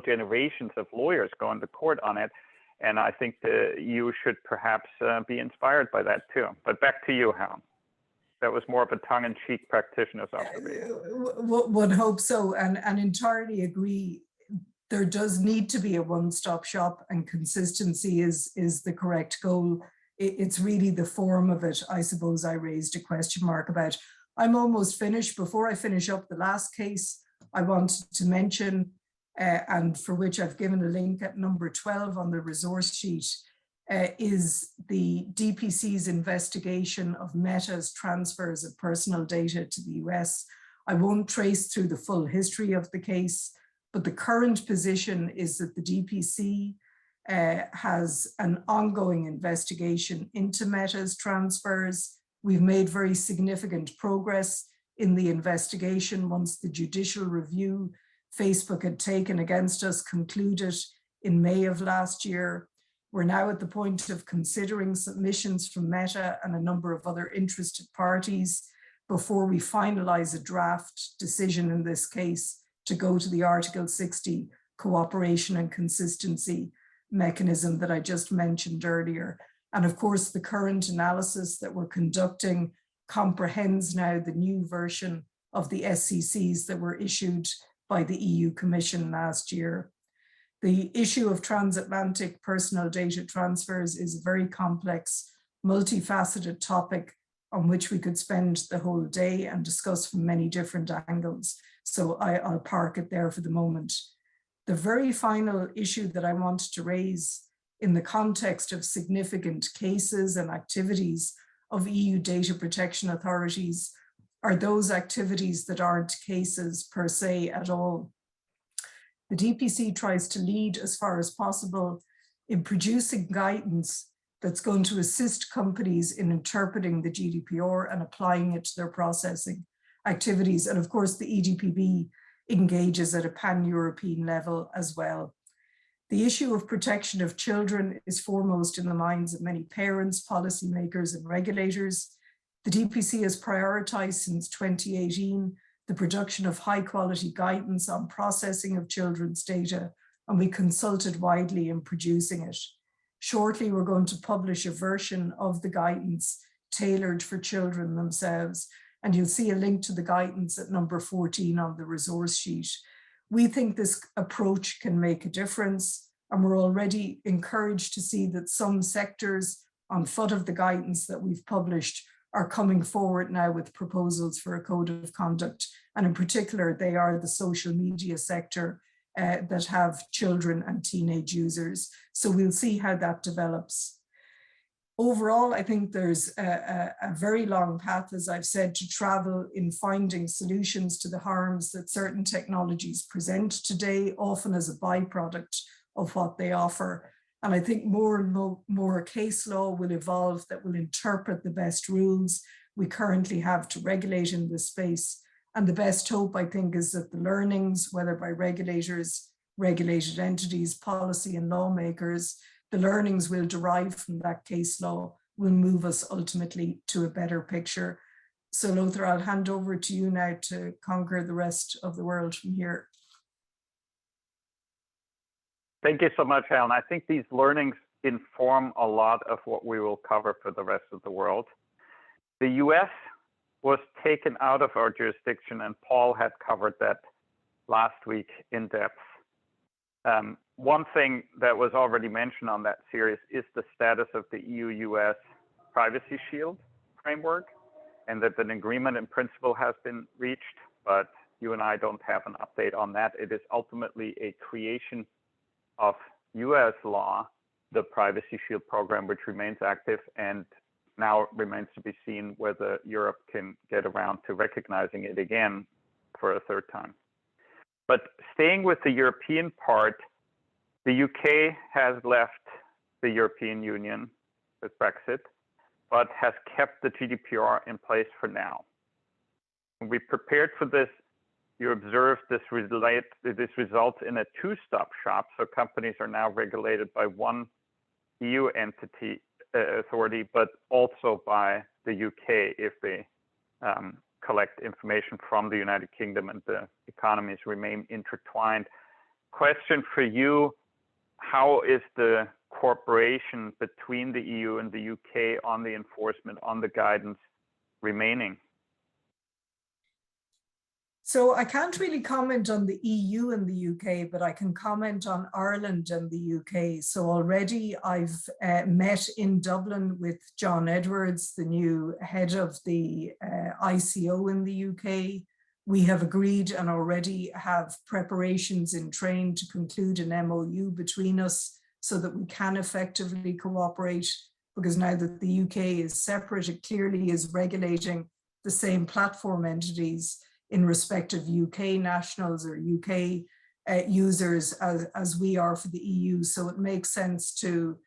generations of lawyers going to court on it. And I think the EU should perhaps be inspired by that too. But back to you, Helen. That was more of a tongue-in-cheek practitioner's observation. One hope so, and entirely agree. There does need to be a one-stop shop, and consistency is the correct goal. it's really the form of it, I suppose, I raised a question mark about. I'm almost finished. Before I finish up the last case, I wanted to mention, and for which I've given a link at number 12 on the resource sheet, is the DPC's investigation of Meta's transfers of personal data to the US. I won't trace through the full history of the case, but the current position is that the DPC has an ongoing investigation into Meta's transfers. We've made very significant progress in the investigation once the judicial review Facebook had taken against us concluded in May of last year. We're now at the point of considering submissions from Meta and a number of other interested parties before we finalize a draft decision in this case to go to the Article 60 cooperation and consistency mechanism that I just mentioned earlier. And of course, the current analysis that we're conducting comprehends now the new version of the SCCs that were issued by the EU Commission last year. The issue of transatlantic personal data transfers is a very complex, multifaceted topic on which we could spend the whole day and discuss from many different angles. So I'll park it there for the moment. The very final issue that I wanted to raise in the context of significant cases and activities of EU data protection authorities are those activities that aren't cases per se at all. The DPC tries to lead as far as possible in producing guidance that's going to assist companies in interpreting the GDPR and applying it to their processing activities. And of course, the EDPB engages at a pan-European level as well. The issue of protection of children is foremost in the minds of many parents, policymakers, and regulators. The DPC has prioritized since 2018 the production of high quality guidance on processing of children's data, and we consulted widely in producing it. Shortly, we're going to publish a version of the guidance tailored for children themselves, and you'll see a link to the guidance at number 14 on the resource sheet. We think this approach can make a difference, and we're already encouraged to see that some sectors on foot of the guidance that we've published are coming forward now with proposals for a code of conduct. And in particular, they are the social media sector that have children and teenage users. So we'll see how that develops. Overall, I think there's a very long path, as I've said, to travel in finding solutions to the harms that certain technologies present today, often as a byproduct of what they offer. And I think more and more case law will evolve that will interpret the best rules we currently have to regulate in this space. And the best hope, I think, is that the learnings, whether by regulators, regulated entities, policy and lawmakers, the learnings we'll derive from that case law will move us ultimately to a better picture. So Lothar, I'll hand over to you now to conquer the rest of the world from here. Thank you so much, Helen. I think these learnings inform a lot of what we will cover for the rest of the world. The US was taken out of our jurisdiction, and Paul had covered that last week in depth. One thing that was already mentioned on that series is the status of the EU-US Privacy Shield framework, and that an agreement in principle has been reached, but you and I don't have an update on that. It is ultimately a creation of US law, the Privacy Shield program, which remains active, and now it remains to be seen whether Europe can get around to recognizing it again for a third time. But staying with the European part, the UK has left the European Union with Brexit, but has kept the GDPR in place for now. When we prepared for this, you observed this results in a two-stop shop. So companies are now regulated by one EU entity authority, but also by the UK if they collect information from the United Kingdom and the economies remain intertwined. Question for you, how is the cooperation between the EU and the UK on the enforcement, on the guidance remaining? So I can't really comment on the EU and the UK, but I can comment on Ireland and the UK. So already I've met in Dublin with John Edwards, the new head of the ICO in the UK. We have agreed and already have preparations in train to conclude an MOU between us so that we can effectively cooperate, because now that the UK is separate, it clearly is regulating the same platform entities in respect of UK nationals or UK users as we are for the EU. So it makes sense to,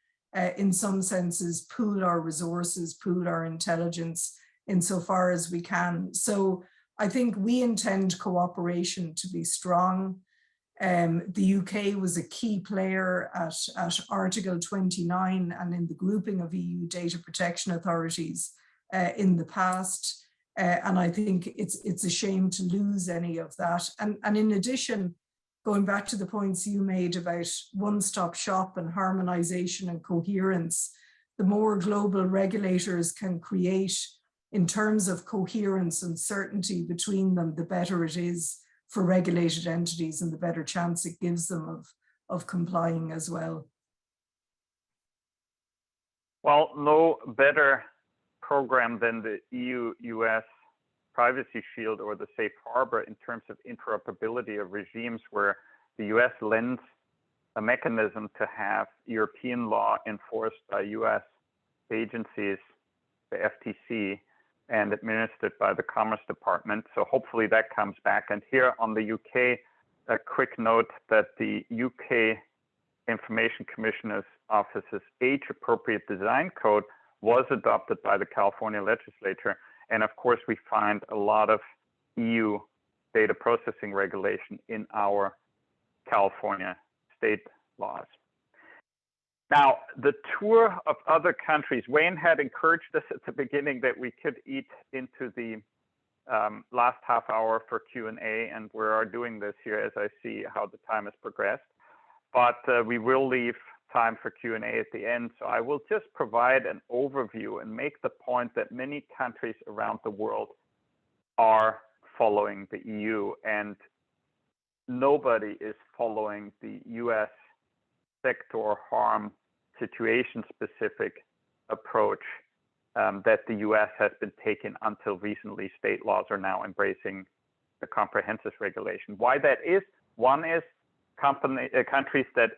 in some senses, pool our resources, pool our intelligence insofar as we can. So I think we intend cooperation to be strong. The UK was a key player at Article 29 and in the grouping of EU data protection authorities in the past. And I think it's a shame to lose any of that. And in addition, going back to the points you made about one-stop shop and harmonization and coherence, the more global regulators can create in terms of coherence and certainty between them, the better it is for regulated entities and the better chance it gives them of complying as well. Well, no better program than the EU-US Privacy Shield or the Safe Harbor in terms of interoperability of regimes, where the US lends a mechanism to have European law enforced by US agencies, the FTC, and administered by the Commerce Department. So hopefully that comes back. And here on the UK, a quick note that the UK Information Commissioner's Office's Age-Appropriate Design Code was adopted by the California legislature. And of course, we find a lot of EU data processing regulation in our California state laws. Now, the tour of other countries, Wayne had encouraged us at the beginning that we could eat into the last half hour for Q&A, and we are doing this here as I see how the time has progressed. But we will leave time for Q&A at the end. So I will just provide an overview and make the point that many countries around the world are following the EU, and nobody is following the US sector harm situation specific approach that the US has been taking until recently. State laws are now embracing the comprehensive regulation. Why that is? One is countries that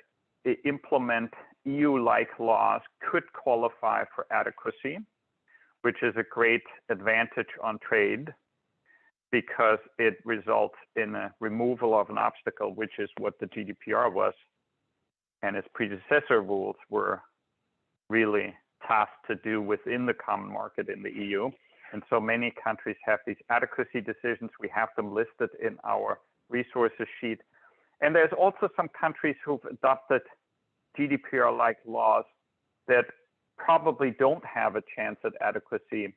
implement EU-like laws could qualify for adequacy, which is a great advantage on trade because it results in a removal of an obstacle, which is what the GDPR was, and its predecessor rules were really tasked to do within the common market in the EU. And so many countries have these adequacy decisions. We have them listed in our resources sheet. And there's also some countries who've adopted GDPR-like laws that probably don't have a chance at adequacy,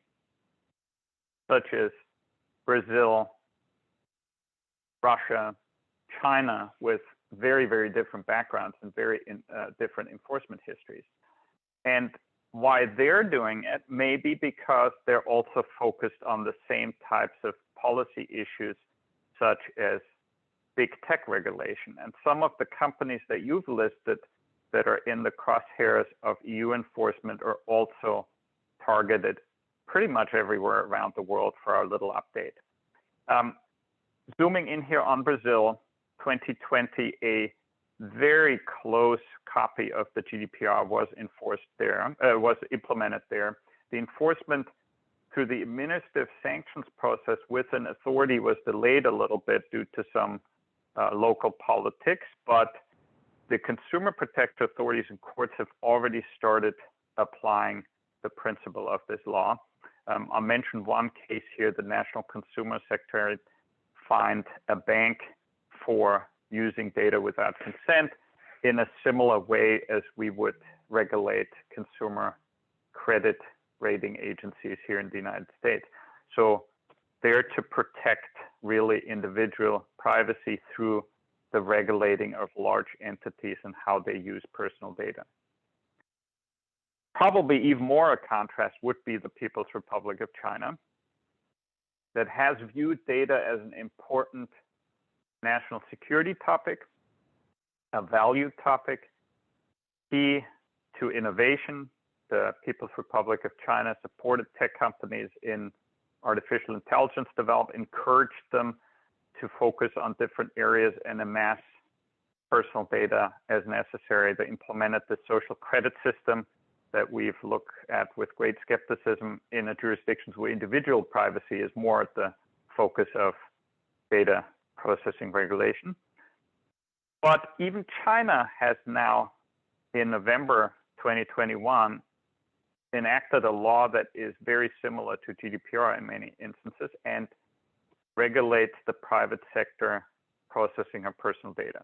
such as Brazil, Russia, China, with very, very different backgrounds and very different enforcement histories. And why they're doing it may be because they're also focused on the same types of policy issues, such as big tech regulation. And some of the companies that you've listed that are in the crosshairs of EU enforcement are also targeted pretty much everywhere around the world for our little update. Zooming in here on Brazil, 2020, a very close copy of the GDPR was implemented there. The enforcement through the administrative sanctions process with an authority was delayed a little bit due to some local politics, but the consumer protector authorities and courts have already started applying the principle of this law. I'll mention one case here. The National Consumer Secretariat fined a bank for using data without consent in a similar way as we would regulate consumer credit rating agencies here in the United States. So they're to protect really individual privacy through the regulating of large entities and how they use personal data. Probably even more a contrast would be the People's Republic of China. that has viewed data as an important national security topic, a value topic, key to innovation. The People's Republic of China supported tech companies in artificial intelligence development, encouraged them to focus on different areas and amass personal data as necessary. They implemented the social credit system that we've looked at with great skepticism in a jurisdictions where individual privacy is more at the focus of data processing regulation. But even China has now, in November 2021, enacted a law that is very similar to GDPR in many instances and regulates the private sector processing of personal data.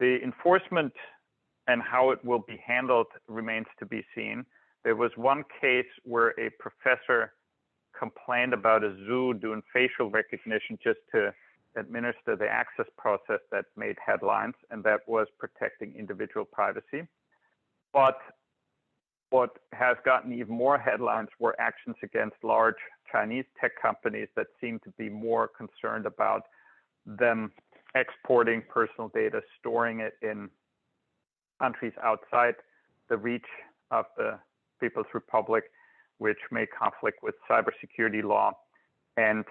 The enforcement and how it will be handled remains to be seen. There was one case where a professor complained about a zoo doing facial recognition just to administer the access process that made headlines, and that was protecting individual privacy. But what has gotten even more headlines were actions against large Chinese tech companies that seem to be more concerned about them exporting personal data, storing it in countries outside the reach of the People's Republic, which may conflict with cybersecurity law. And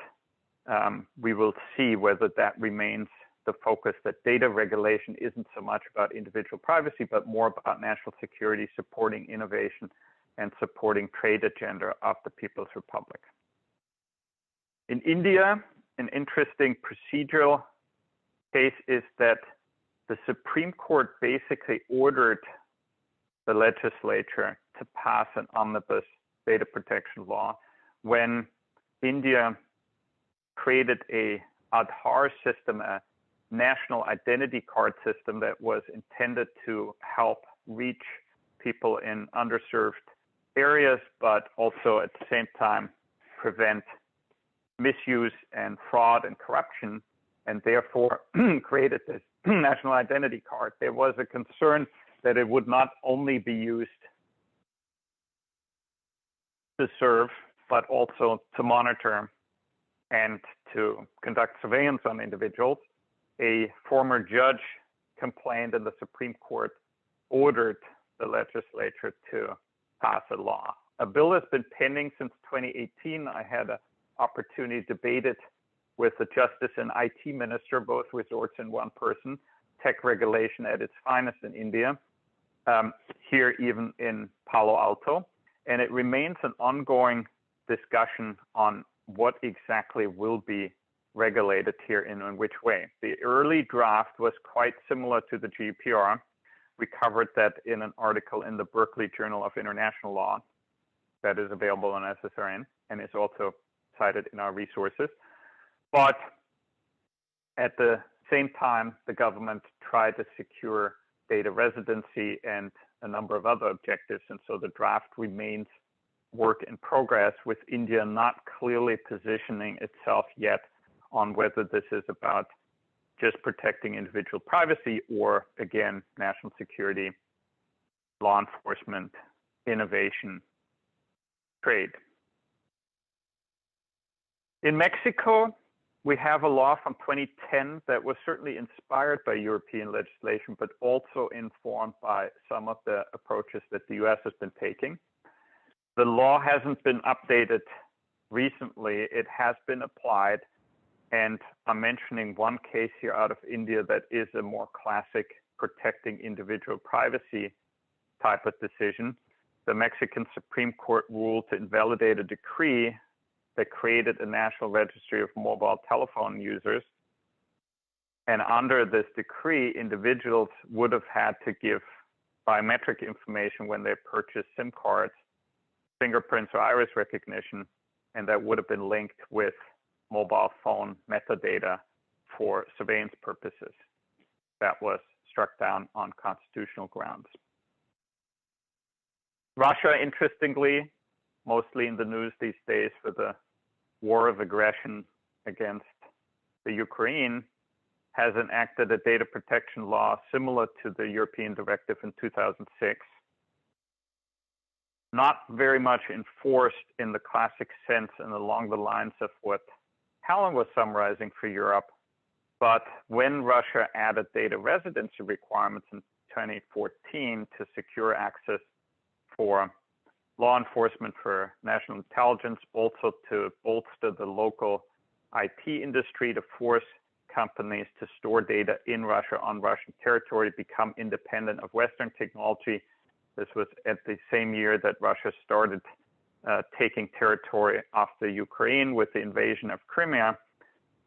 we will see whether that remains the focus, that data regulation isn't so much about individual privacy, but more about national security, supporting innovation, and supporting trade agenda of the People's Republic. In India, an interesting procedural case is that the Supreme Court basically ordered the legislature to pass an omnibus data protection law when India created a Aadhaar system, a national identity card system that was intended to help reach people in underserved areas, but also at the same time prevent misuse and fraud and corruption, and therefore created this national identity card. There was a concern that it would not only be used to serve, but also to monitor and to conduct surveillance on individuals. A former judge complained, and the Supreme Court ordered the legislature to pass a law. A bill has been pending since 2018. I had an opportunity to debate it with the Justice and IT Minister, both resorts in one person. Tech regulation at its finest in India, here even in Palo Alto. And it remains an ongoing discussion on what exactly will be regulated here and in which way. The early draft was quite similar to the GDPR. We covered that in an article in the Berkeley Journal of International Law that is available on SSRN and is also cited in our resources. But at the same time, the government tried to secure data residency and a number of other objectives. And so the draft remains work in progress, with India not clearly positioning itself yet on whether this is about just protecting individual privacy or, again, national security, law enforcement, innovation, trade. In Mexico, we have a law from 2010 that was certainly inspired by European legislation, but also informed by some of the approaches that the US has been taking. The law hasn't been updated recently. It has been applied. And I'm mentioning one case here out of India that is a more classic protecting individual privacy type of decision. The Mexican Supreme Court ruled to invalidate a decree that created a national registry of mobile telephone users. And under this decree, individuals would have had to give biometric information when they purchased SIM cards, fingerprints or iris recognition, and that would have been linked with mobile phone metadata for surveillance purposes. That was struck down on constitutional grounds. Russia, interestingly, mostly in the news these days for the war of aggression against the Ukraine, has enacted a data protection law similar to the European directive in 2006. not very much enforced in the classic sense and along the lines of what Helen was summarizing for Europe. But when Russia added data residency requirements in 2014 to secure access for law enforcement, for national intelligence, also to bolster the local IT industry, to force companies to store data in Russia on Russian territory, become independent of Western technology. This was at the same year that Russia started taking territory off the Ukraine with the invasion of Crimea.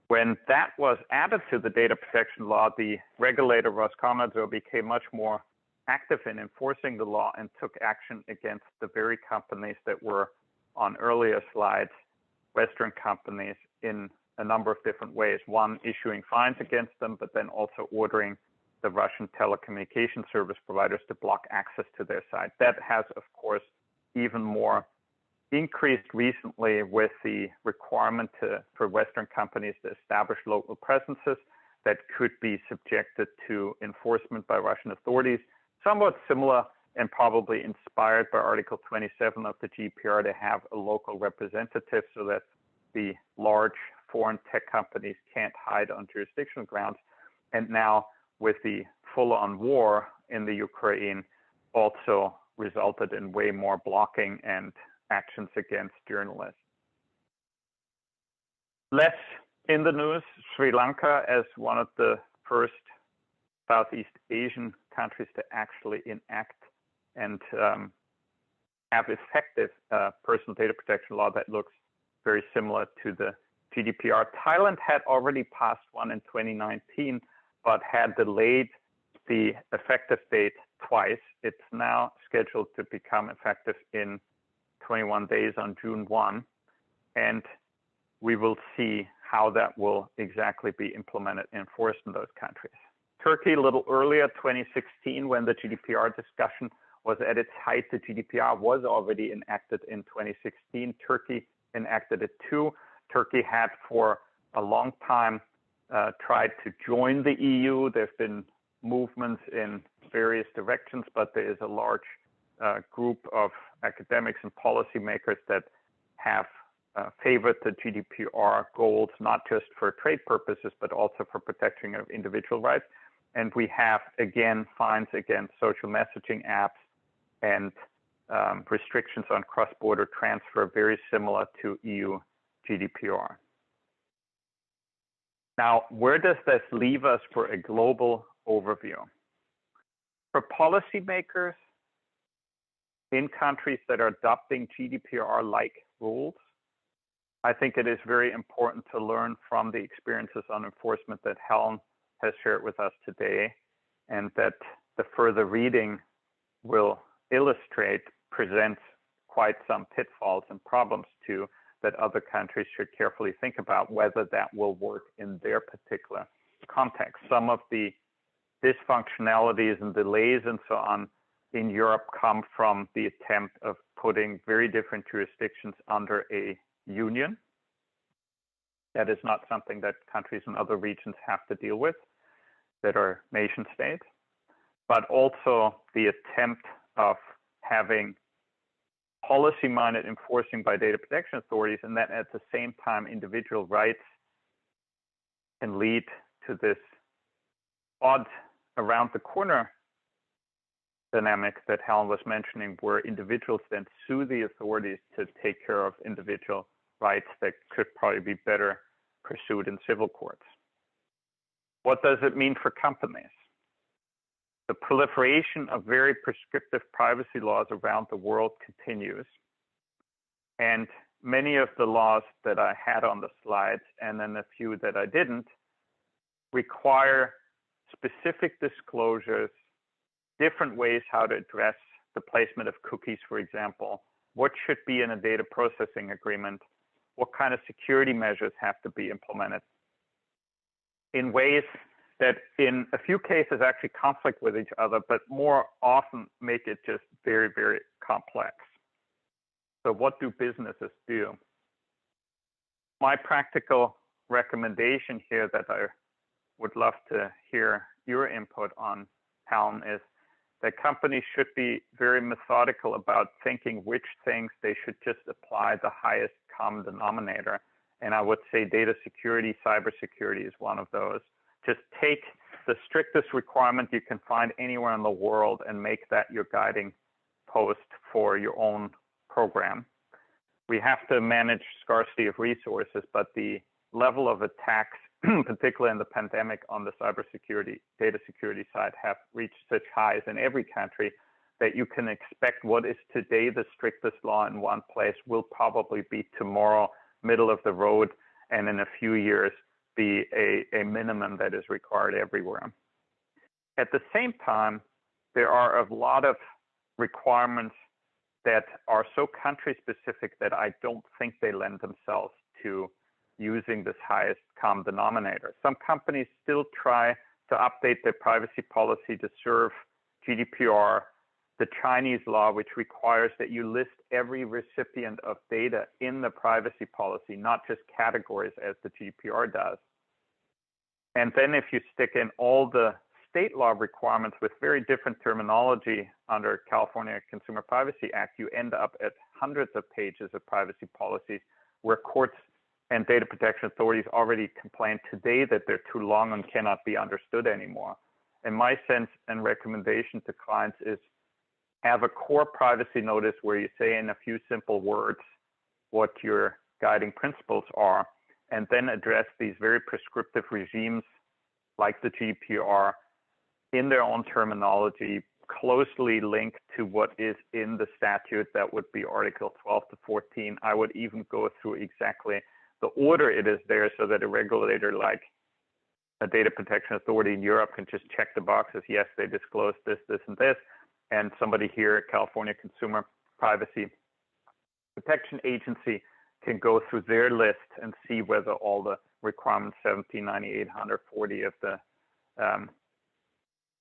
When that was added to the data protection law, the regulator Roskomnadzor became much more active in enforcing the law and took action against the very companies that were on earlier slides, Western companies, in a number of different ways. One, issuing fines against them, but then also ordering the Russian telecommunication service providers to block access to their site. That has, of course, even more increased recently with the requirement for Western companies to establish local presences that could be subjected to enforcement by Russian authorities, somewhat similar and probably inspired by Article 27 of the GDPR to have a local representative so that the large foreign tech companies can't hide on jurisdictional grounds. And now with the full-on war in the Ukraine also resulted in way more blocking and actions against journalists. Less in the news, Sri Lanka as one of the first Southeast Asian countries to actually enact and have effective personal data protection law that looks very similar to the GDPR. Thailand had already passed one in 2019, but had delayed the effective date twice. It's now scheduled to become effective in 21 days on June 1, and we will see how that will exactly be implemented and enforced in those countries. Turkey, a little earlier, 2016, when the GDPR discussion was at its height, the GDPR was already enacted in 2016. Turkey enacted it too. Turkey had for a long time tried to join the EU. There have been movements in various directions, but there is a large group of academics and policymakers that have favored the GDPR goals, not just for trade purposes, but also for protection of individual rights. And we have, again, fines against social messaging apps and restrictions on cross-border transfer, very similar to EU GDPR. Now, where does this leave us for a global overview? For policymakers in countries that are adopting GDPR-like rules, I think it is very important to learn from the experiences on enforcement that Helen has shared with us today, and that the further reading will illustrate, presents quite some pitfalls and problems too, that other countries should carefully think about whether that will work in their particular context. Some of the dysfunctionalities and delays and so on in Europe come from the attempt of putting very different jurisdictions under a union. That is not something that countries in other regions have to deal with that are nation states, but also the attempt of having policy-minded enforcing by data protection authorities, and that at the same time individual rights can lead to this odd around the corner dynamic that Helen was mentioning, where individuals then sue the authorities to take care of individual rights that could probably be better pursued in civil courts. What does it mean for companies? The proliferation of very prescriptive privacy laws around the world continues. And many of the laws that I had on the slides, and then a few that I didn't, require specific disclosures, different ways how to address the placement of cookies, for example, what should be in a data processing agreement, what kind of security measures have to be implemented in ways that in a few cases actually conflict with each other, but more often make it just very, very complex. So what do businesses do? My practical recommendation here that I would love to hear your input on, Helen, is that companies should be very methodical about thinking which things they should just apply the highest common denominator. And I would say data security, cybersecurity is one of those. Just take the strictest requirement you can find anywhere in the world and make that your guiding post for your own program. We have to manage scarcity of resources, but the level of attacks, particularly in the pandemic on the cybersecurity, data security side, have reached such highs in every country that you can expect what is today the strictest law in one place will probably be tomorrow middle of the road, and in a few years be a minimum that is required everywhere. At the same time, there are a lot of requirements that are so country specific that I don't think they lend themselves to using this highest common denominator. Some companies still try to update their privacy policy to serve GDPR, the Chinese law, which requires that you list every recipient of data in the privacy policy, not just categories as the GDPR does. And then if you stick in all the state law requirements with very different terminology under California Consumer Privacy Act, you end up at hundreds of pages of privacy policies where courts and data protection authorities already complain today that they're too long and cannot be understood anymore. And my sense and recommendation to clients is have a core privacy notice where you say in a few simple words what your guiding principles are, and then address these very prescriptive regimes like the GDPR in their own terminology, closely linked to what is in the statute. That would be Article 12 to 14. I would even go through exactly the order it is there so that a regulator like a data protection authority in Europe can just check the boxes. Yes, they disclosed this, this, and this. And somebody here at California Consumer Privacy Protection Agency can go through their list and see whether all the requirements 17, 98, 140 of the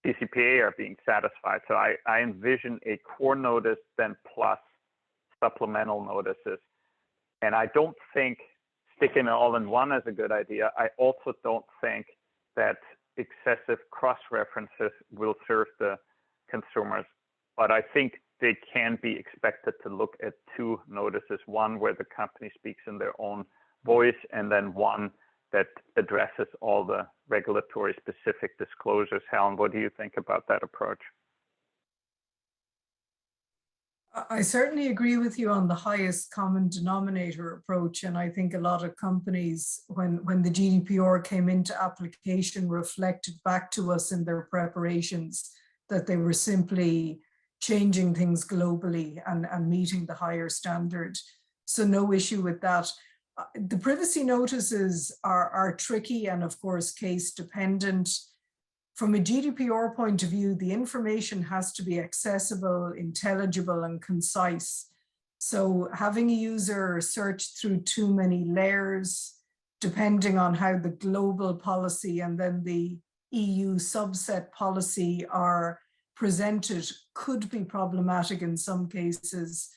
CCPA are being satisfied. So I envision a core notice then plus supplemental notices. And I don't think sticking it all in one is a good idea. I also don't think that excessive cross-references will serve the consumers, but I think they can be expected to look at two notices, one where the company speaks in their own voice, and then one that addresses all the regulatory specific disclosures. Helen, what do you think about that approach? I certainly agree with you on the highest common denominator approach. And I think a lot of companies, when the GDPR came into application, reflected back to us in their preparations that they were simply changing things globally and meeting the higher standard. So no issue with that. The privacy notices are tricky and of course case dependent. From a GDPR point of view, the information has to be accessible, intelligible, and concise. So having a user search through too many layers, depending on how the global policy and then the EU subset policy are presented, could be problematic in some cases.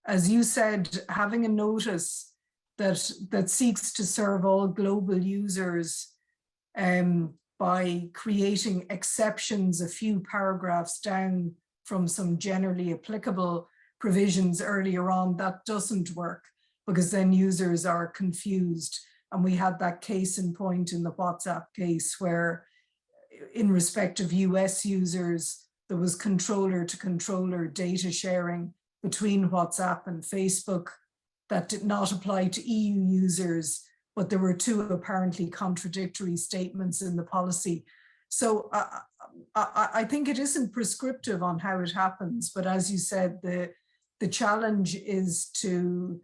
As you said, having a notice that seeks to serve all global users by creating exceptions a few paragraphs down from some generally applicable provisions earlier on, that doesn't work because then users are confused. And we had that case in point in the WhatsApp case where in respect of US users, there was controller to controller data sharing between WhatsApp and Facebook that did not apply to EU users, but there were two apparently contradictory statements in the policy. So I think it isn't prescriptive on how it happens, but as you said, the challenge is to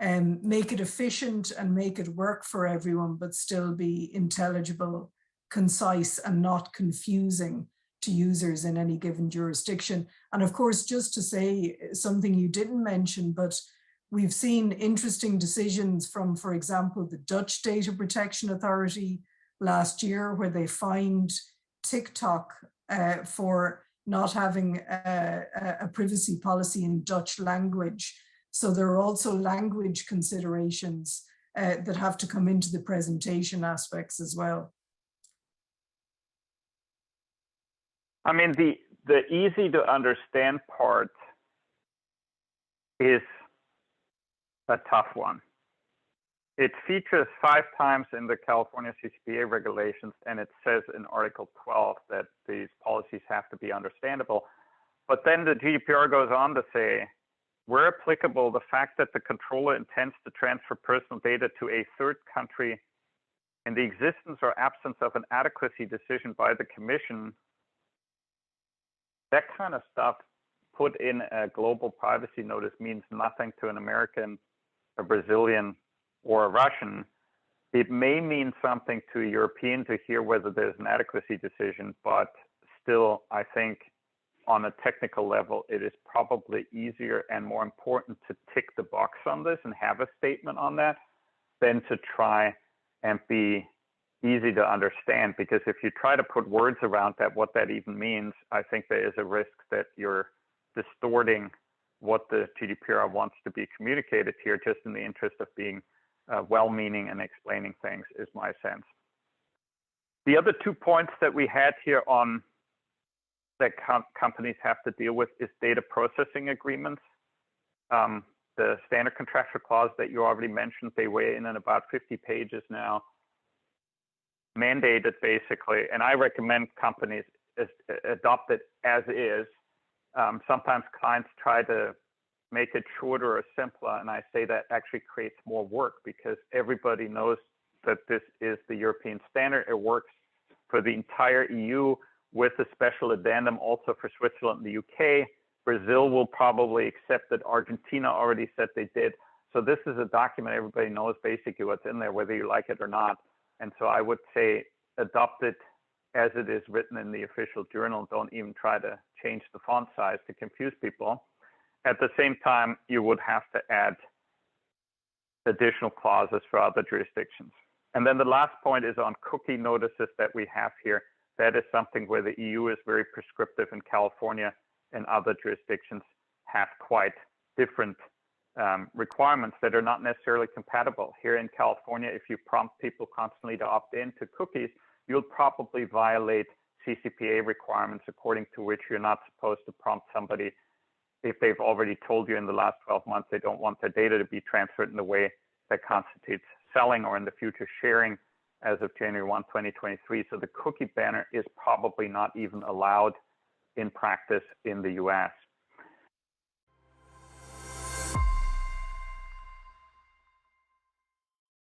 make it efficient and make it work for everyone, but still be intelligible, concise, and not confusing to users in any given jurisdiction. And of course, just to say something you didn't mention, but we've seen interesting decisions from, for example, the Dutch Data Protection Authority last year, where they fined TikTok for not having a privacy policy in Dutch language. So there are also language considerations that have to come into the presentation aspects as well. I mean, the easy to understand part is a tough one. It features 5 times in the California CCPA regulations, and it says in Article 12 that these policies have to be understandable. But then the GDPR goes on to say, where applicable, the fact that the controller intends to transfer personal data to a third country in the existence or absence of an adequacy decision by the Commission, that kind of stuff put in a global privacy notice means nothing to an American, a Brazilian, or a Russian. It may mean something to a European to hear whether there's an adequacy decision, but still, I think on a technical level, it is probably easier and more important to tick the box on this and have a statement on that than to try and be easy to understand. Because if you try to put words around that, what that even means, I think there is a risk that you're distorting what the GDPR wants to be communicated here, just in the interest of being well-meaning and explaining things, is my sense. The other 2 points that we had here on that companies have to deal with is data processing agreements. The standard contractual clause that you already mentioned, they weigh in at about 50 pages now, mandated basically, and I recommend companies adopt it as is. Sometimes clients try to make it shorter or simpler, and I say that actually creates more work because everybody knows that this is the European standard. It works for the entire EU with a special addendum also for Switzerland and the UK. Brazil will probably accept it. Argentina already said they did. So this is a document everybody knows basically what's in there, whether you like it or not. And so I would say adopt it as it is written in the official journal. Don't even try to change the font size to confuse people. At the same time, you would have to add additional clauses for other jurisdictions. And then the last point is on cookie notices that we have here. That is something where the EU is very prescriptive, and California and other jurisdictions have quite different requirements that are not necessarily compatible. Here in California, if you prompt people constantly to opt in to cookies, you'll probably violate CCPA requirements according to which you're not supposed to prompt somebody if they've already told you in the last 12 months they don't want their data to be transferred in a way that constitutes selling or in the future sharing as of January 1, 2023. So the cookie banner is probably not even allowed in practice in the US